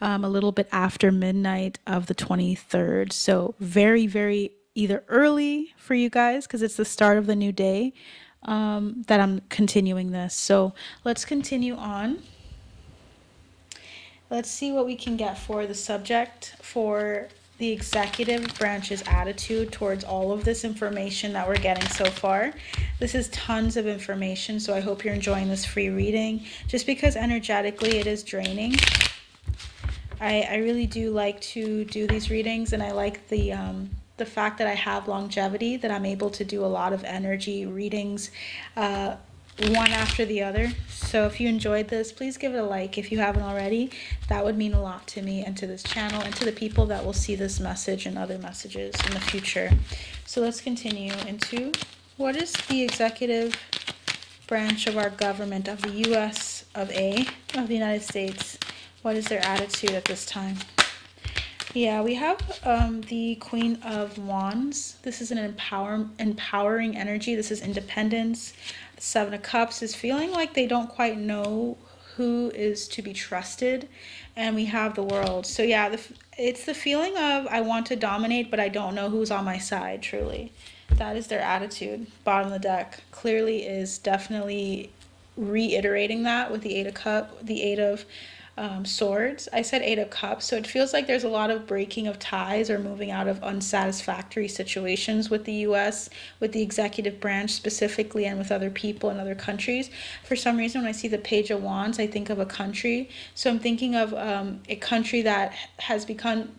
A little bit after midnight of the 23rd. So very, very either early for you guys because it's the start of the new day that I'm continuing this. So let's continue on. Let's see what we can get for the subject for the executive branch's attitude towards all of this information that we're getting so far. This is tons of information, so I hope you're enjoying this free reading. Just because energetically it is draining, I really do like to do these readings, and I like the fact that I have longevity, that I'm able to do a lot of energy readings one after the other. So if you enjoyed this, please give it a like if you haven't already. That would mean a lot to me and to this channel and to the people that will see this message and other messages in the future. So let's continue into what is the executive branch of our government, of the US of A, of the United States. What is their attitude at this time? Yeah, we have the Queen of Wands. This is an empowering energy. This is independence. The Seven of Cups is feeling like they don't quite know who is to be trusted. And we have the World. So yeah, it's the feeling of I want to dominate, but I don't know who's on my side, truly. That is their attitude. Bottom of the deck clearly is definitely reiterating that with the Eight of Swords. I said Eight of Cups. So it feels like there's a lot of breaking of ties or moving out of unsatisfactory situations with the US, with the executive branch specifically, and with other people in other countries. For some reason, when I see the Page of Wands, I think of a country. So I'm thinking of a country that has begun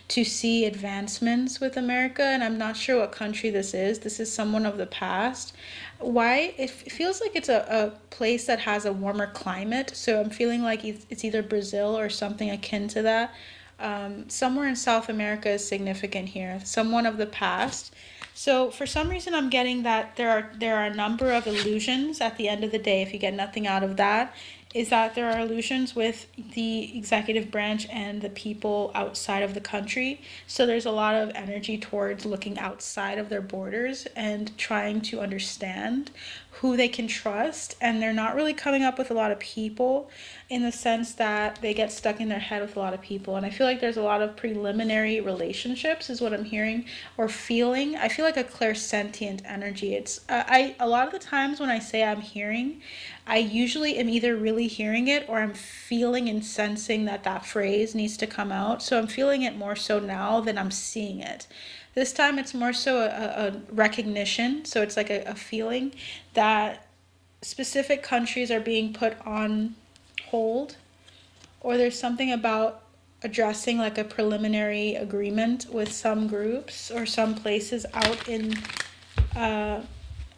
to see advancements with America, and I'm not sure what country this is. This is someone of the past. Why? It feels like it's a place that has a warmer climate. So I'm feeling like it's either Brazil or something akin to that. Somewhere in South America is significant here. Someone of the past. So for some reason, I'm getting that there are a number of illusions at the end of the day. If you get nothing out of that, is that there are illusions with the executive branch and the people outside of the country. So there's a lot of energy towards looking outside of their borders and trying to understand who they can trust. And they're not really coming up with a lot of people, in the sense that they get stuck in their head with a lot of people. And I feel like there's a lot of preliminary relationships is what I'm hearing or feeling. I feel like a clairsentient energy. It's a lot of the times when I say I'm hearing, I usually am either really hearing it or I'm feeling and sensing that that phrase needs to come out. So I'm feeling it more so now than I'm seeing it. This time it's more so a recognition. So it's like a feeling that specific countries are being put on hold, or there's something about addressing like a preliminary agreement with some groups or some places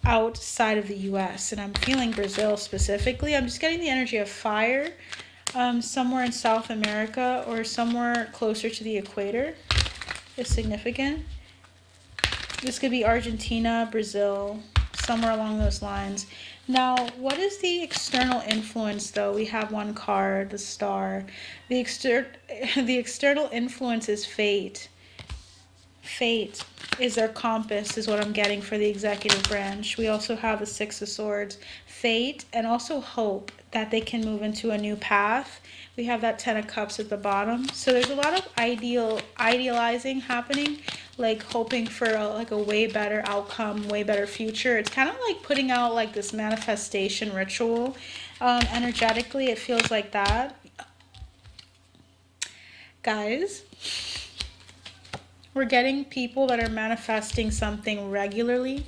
outside of the US. And I'm feeling Brazil specifically. I'm just getting the energy of fire, somewhere in South America or somewhere closer to the equator is significant. This could be Argentina, Brazil, somewhere along those lines. Now, what is the external influence, though? We have one card, the Star. The external influence is fate. Fate is their compass, is what I'm getting for the executive branch. We also have the Six of Swords. Fate and also hope that they can move into a new path. We have that Ten of Cups at the bottom. So there's a lot of idealizing happening, like hoping for a way better outcome, way better future. It's kind of like putting out like this manifestation ritual. Energetically, it feels like that. Guys, we're getting people that are manifesting something regularly.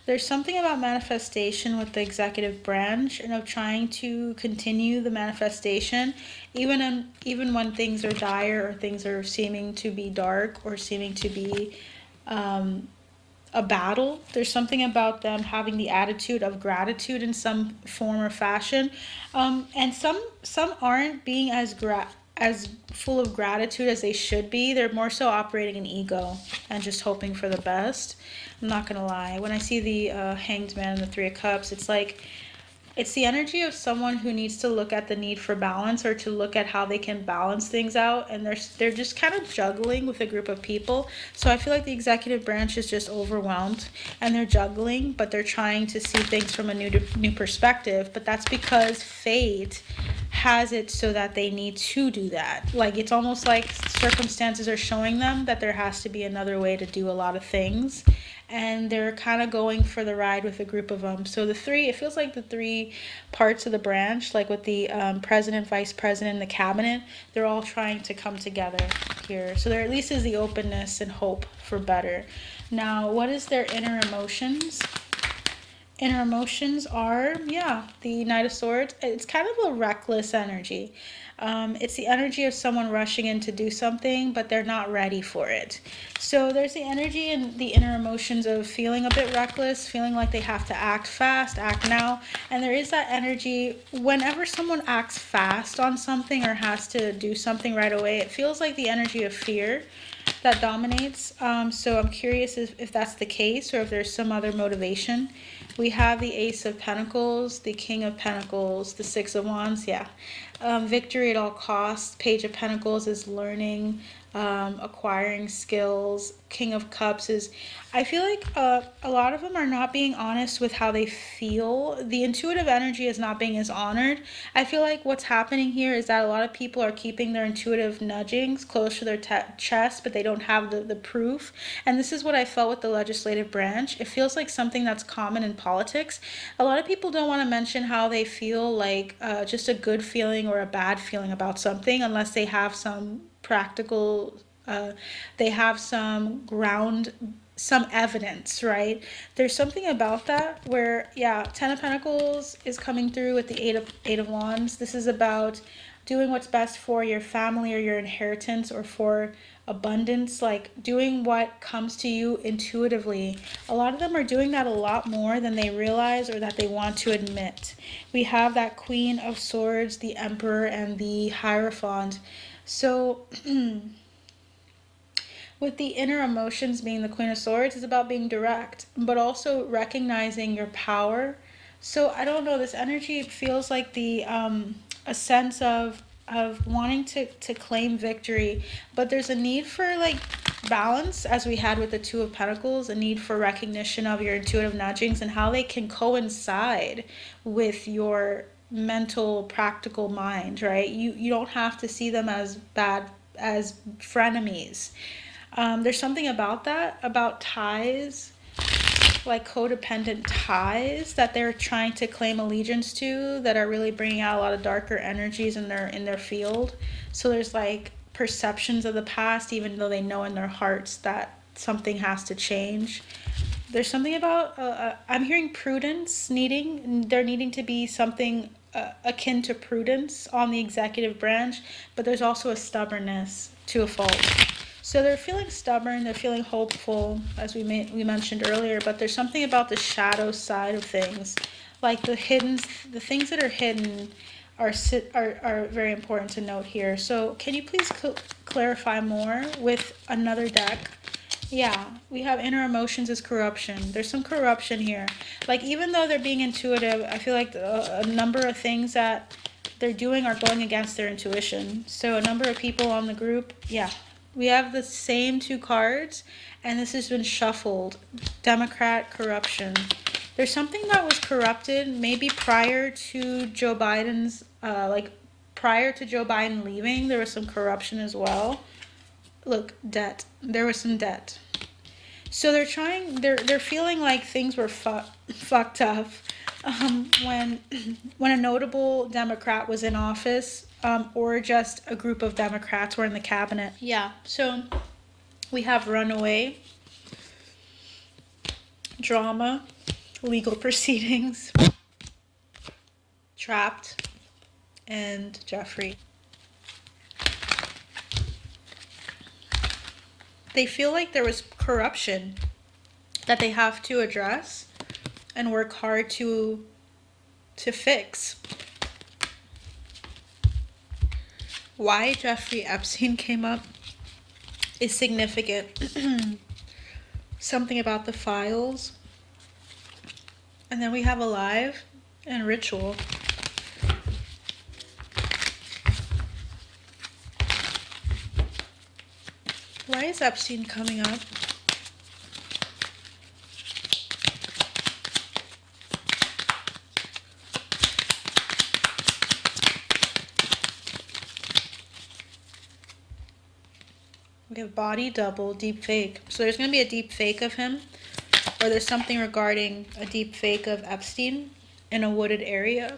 There's something about manifestation with the executive branch and of trying to continue the manifestation even when things are dire or things are seeming to be dark or seeming to be a battle. There's something about them having the attitude of gratitude in some form or fashion, and some aren't being as full of gratitude as they should be. They're more so operating in ego and just hoping for the best. I'm not gonna lie. When I see the Hanged Man and the Three of Cups, it's like it's the energy of someone who needs to look at the need for balance or to look at how they can balance things out, and they're just kind of juggling with a group of people. So I feel like the executive branch is just overwhelmed and they're juggling, but they're trying to see things from a new perspective. But that's because fate has it so that they need to do that. Like it's almost like circumstances are showing them that there has to be another way to do a lot of things, and they're kind of going for the ride with a group of them. So it feels like the three parts of the branch, like with the president, vice president, and the cabinet, they're all trying to come together here. So there at least is the openness and hope for better. Now, what is their inner emotions? Inner emotions are, the Knight of Swords. It's kind of a reckless energy. It's the energy of someone rushing in to do something, but they're not ready for it. So there's the energy and the inner emotions of feeling a bit reckless, feeling like they have to act fast, act now. And there is that energy whenever someone acts fast on something or has to do something right away, it feels like the energy of fear that dominates. So I'm curious if that's the case or if there's some other motivation. We have the Ace of Pentacles, the King of Pentacles, the Six of Wands, Victory at all costs. Page of Pentacles is learning, acquiring skills. King of Cups is, I feel like a lot of them are not being honest with how they feel. The intuitive energy is not being as honored. I feel like what's happening here is that a lot of people are keeping their intuitive nudgings close to their chest, but they don't have the proof. And this is what I felt with the legislative branch. It feels like something that's common in politics. A lot of people don't want to mention how they feel, like just a good feeling or a bad feeling about something, unless they have some practical, they have some ground, some evidence, right? There's something about that where, yeah, Ten of Pentacles is coming through with the Eight of Wands. This is about doing what's best for your family or your inheritance or for abundance, like doing what comes to you intuitively. A lot of them are doing that a lot more than they realize or that they want to admit. We have that Queen of Swords, the Emperor, and the Hierophant. So with the inner emotions being the Queen of Swords, is about being direct, but also recognizing your power. So I don't know, this energy feels like the a sense of wanting to claim victory, but there's a need for like balance, as we had with the Two of Pentacles, a need for recognition of your intuitive nudgings and how they can coincide with your mental practical mind, right? You don't have to see them as bad, as frenemies. There's something about that, about ties, like codependent ties that they're trying to claim allegiance to, that are really bringing out a lot of darker energies in their field. So there's like perceptions of the past, even though they know in their hearts that something has to change. There's something about I'm hearing prudence needing to be something akin to prudence on the executive branch, but there's also a stubbornness to a fault. So they're feeling stubborn, they're feeling hopeful, as we mentioned earlier, but there's something about the shadow side of things, like the things that are hidden are very important to note here. So can you please clarify more with another deck? Yeah, we have inner emotions as corruption. There's some corruption here. Like, even though they're being intuitive, I feel like a number of things that they're doing are going against their intuition. So a number of people on the group, yeah. We have the same two cards, and this has been shuffled. Democrat, corruption. There's something that was corrupted maybe prior to Joe Biden's, prior to Joe Biden leaving, there was some corruption as well. Look, debt. There was some debt. So they're feeling like things were fucked up when a notable Democrat was in office, or just a group of Democrats were in the cabinet. Yeah, so we have runaway, drama, legal proceedings, trapped, and Jeffrey. They feel like there was corruption that they have to address and work hard to fix. Why Jeffrey Epstein came up is significant. Something about the files. And then we have alive and ritual. Why is Epstein coming up? We have body double, deep fake. So there's going to be a deep fake of him, or there's something regarding a deep fake of Epstein in a wooded area.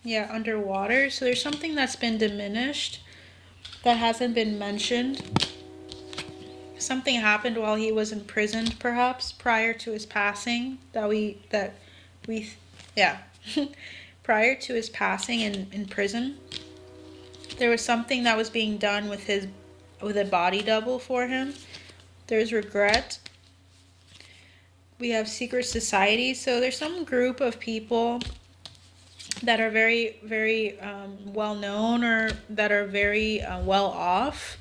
Yeah, underwater. So there's something that's been diminished that hasn't been mentioned. Something happened while he was imprisoned, perhaps prior to his passing, prior to his passing in prison. There was something that was being done with a body double for him. There's regret. We have secret society. So there's some group of people that are very, very well known, or that are very well off,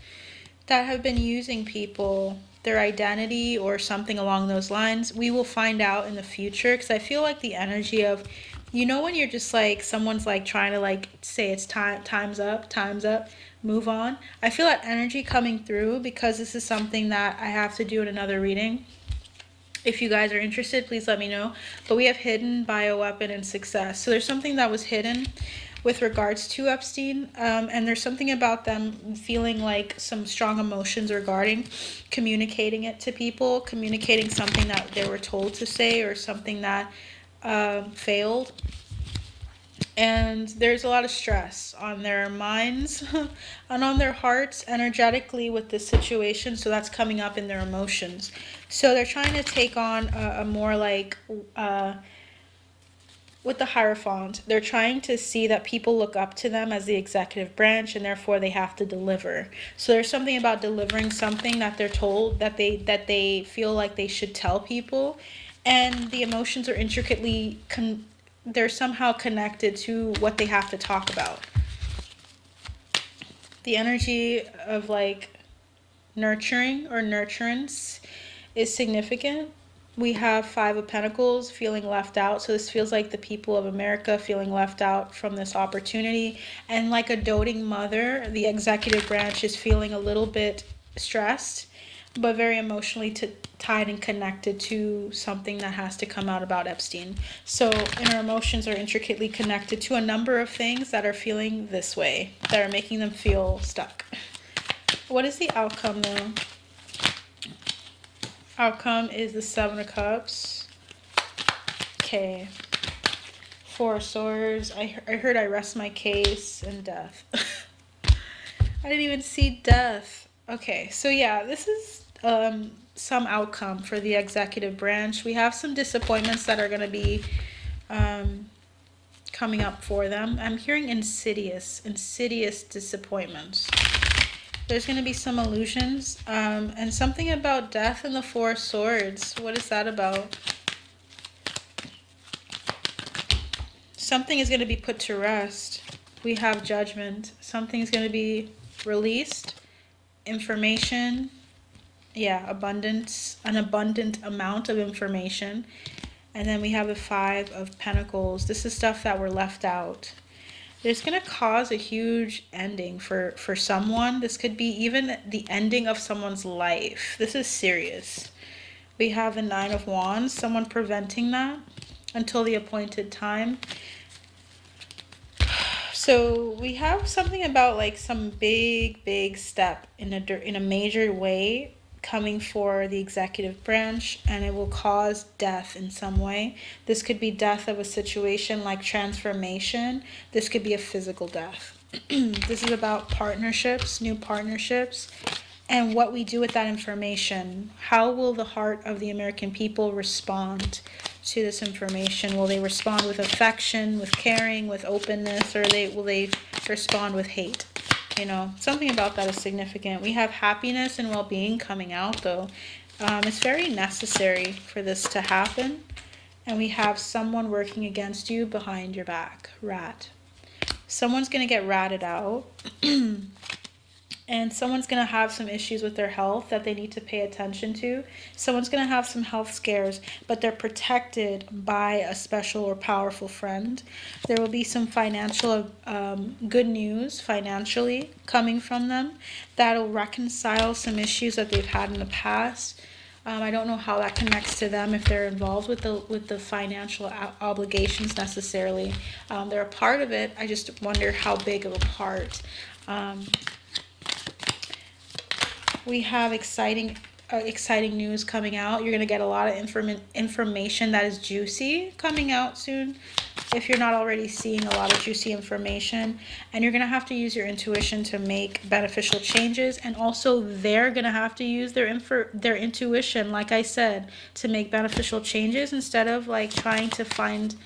that have been using people their identity or something along those lines. We will find out in the future, because I feel like the energy of, when you're just like, someone's like trying to like say it's time's up, move on. I feel that energy coming through, because this is something that I have to do in another reading. If you guys are interested, please let me know. But we have hidden, bioweapon, and success. So there's something that was hidden with regards to Epstein, and there's something about them feeling like some strong emotions regarding communicating it to people, communicating something that they were told to say or something that failed. And there's a lot of stress on their minds and on their hearts energetically with this situation, so that's coming up in their emotions. So they're trying to take on a more like with the Hierophant, they're trying to see that people look up to them as the executive branch, and therefore they have to deliver. So there's something about delivering something that they're told, that they feel like they should tell people, and the emotions are intricately they're somehow connected to what they have to talk about. The energy of like nurturing or nurturance is significant. We have Five of Pentacles, feeling left out. So this feels like the people of America feeling left out from this opportunity. And like a doting mother, the executive branch is feeling a little bit stressed, but very emotionally tied and connected to something that has to come out about Epstein. So inner emotions are intricately connected to a number of things that are feeling this way, that are making them feel stuck. What is the outcome though? Outcome is the Seven of Cups. Okay. Four of Swords. I heard I rest my case, and death. I didn't even see death. Okay, so yeah, this is some outcome for the executive branch. We have some disappointments that are going to be coming up for them. I'm hearing insidious disappointments. There's going to be some illusions, and something about death and the Four of Swords. What is that about? Something is going to be put to rest. We have Judgment. Something is going to be released. Information. Yeah, abundance. An abundant amount of information. And then we have the Five of Pentacles. This is stuff that were left out. It's going to cause a huge ending for someone. This could be even the ending of someone's life. This is serious. We have the Nine of Wands, someone preventing that until the appointed time. So we have something about like some big step in a major way coming for the executive branch, and it will cause death in some way. This could be death of a situation like transformation. This could be a physical death. This is about partnerships, new partnerships, and what we do with that information. How will the heart of the American people respond to this information? Will they respond with affection, with caring, with openness, or will they respond with hate? Something about that is significant. We have happiness and well-being coming out, though. It's very necessary for this to happen. And we have someone working against you behind your back. Rat. Someone's going to get ratted out. And someone's going to have some issues with their health that they need to pay attention to. Someone's going to have some health scares, but they're protected by a special or powerful friend. There will be some financial good news financially coming from them that'll reconcile some issues that they've had in the past. I don't know how that connects to them, if they're involved with the financial obligations necessarily. They're a part of it. I just wonder how big of a part. We have exciting news coming out. You're going to get a lot of information that is juicy coming out soon, if you're not already seeing a lot of juicy information. And you're going to have to use your intuition to make beneficial changes. And also they're going to have to use their intuition, like I said, to make beneficial changes instead of like trying to find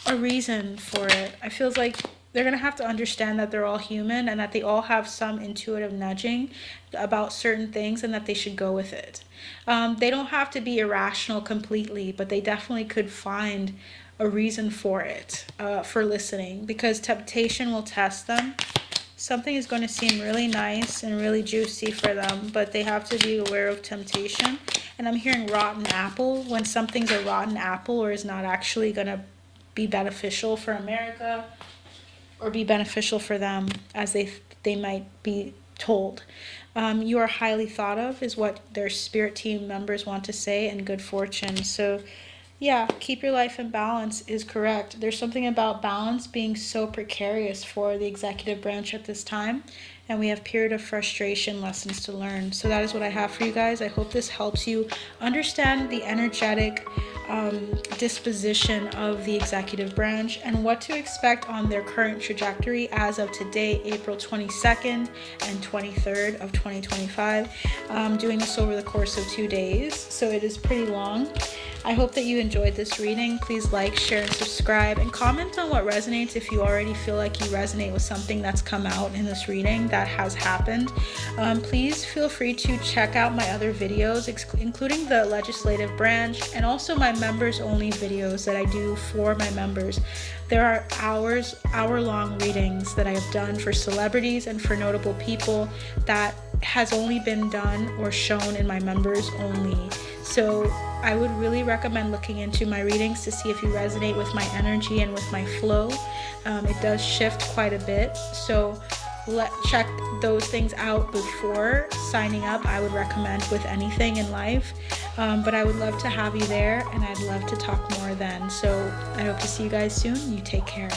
a reason for it. I feel like they're going to have to understand that they're all human and that they all have some intuitive nudging about certain things and that they should go with it. They don't have to be irrational completely, but they definitely could find a reason for it, for listening, because temptation will test them. something is going to seem really nice and really juicy for them, but they have to be aware of temptation. And I'm hearing rotten apple. When something's a rotten apple or is not actually going to be beneficial for America or be beneficial for them as they might be told. You are highly thought of is what their spirit team members want to say, and good fortune. So yeah, keep your life in balance is correct. There's something about balance being so precarious for the executive branch at this time, and we have period of frustration lessons to learn. So that is what I have for you guys. I hope this helps you understand the energetic disposition of the executive branch and what to expect on their current trajectory as of today, April 22nd and 23rd of 2025. I'm doing this over the course of 2 days, so it is pretty long. I hope that you enjoyed this reading. Please like, share, and subscribe, and comment on what resonates if you already feel like you resonate with something that's come out in this reading that has happened. Please feel free to check out my other videos, including the legislative branch and also my members only videos that I do for my members. There are hour-long readings that I have done for celebrities and for notable people that has only been done or shown in my members only. So I would really recommend looking into my readings to see if you resonate with my energy and with my flow. It does shift quite a bit, so check those things out before signing up. I would recommend with anything in life, but I would love to have you there, and I'd love to talk more then. So I hope to see you guys soon. You take care.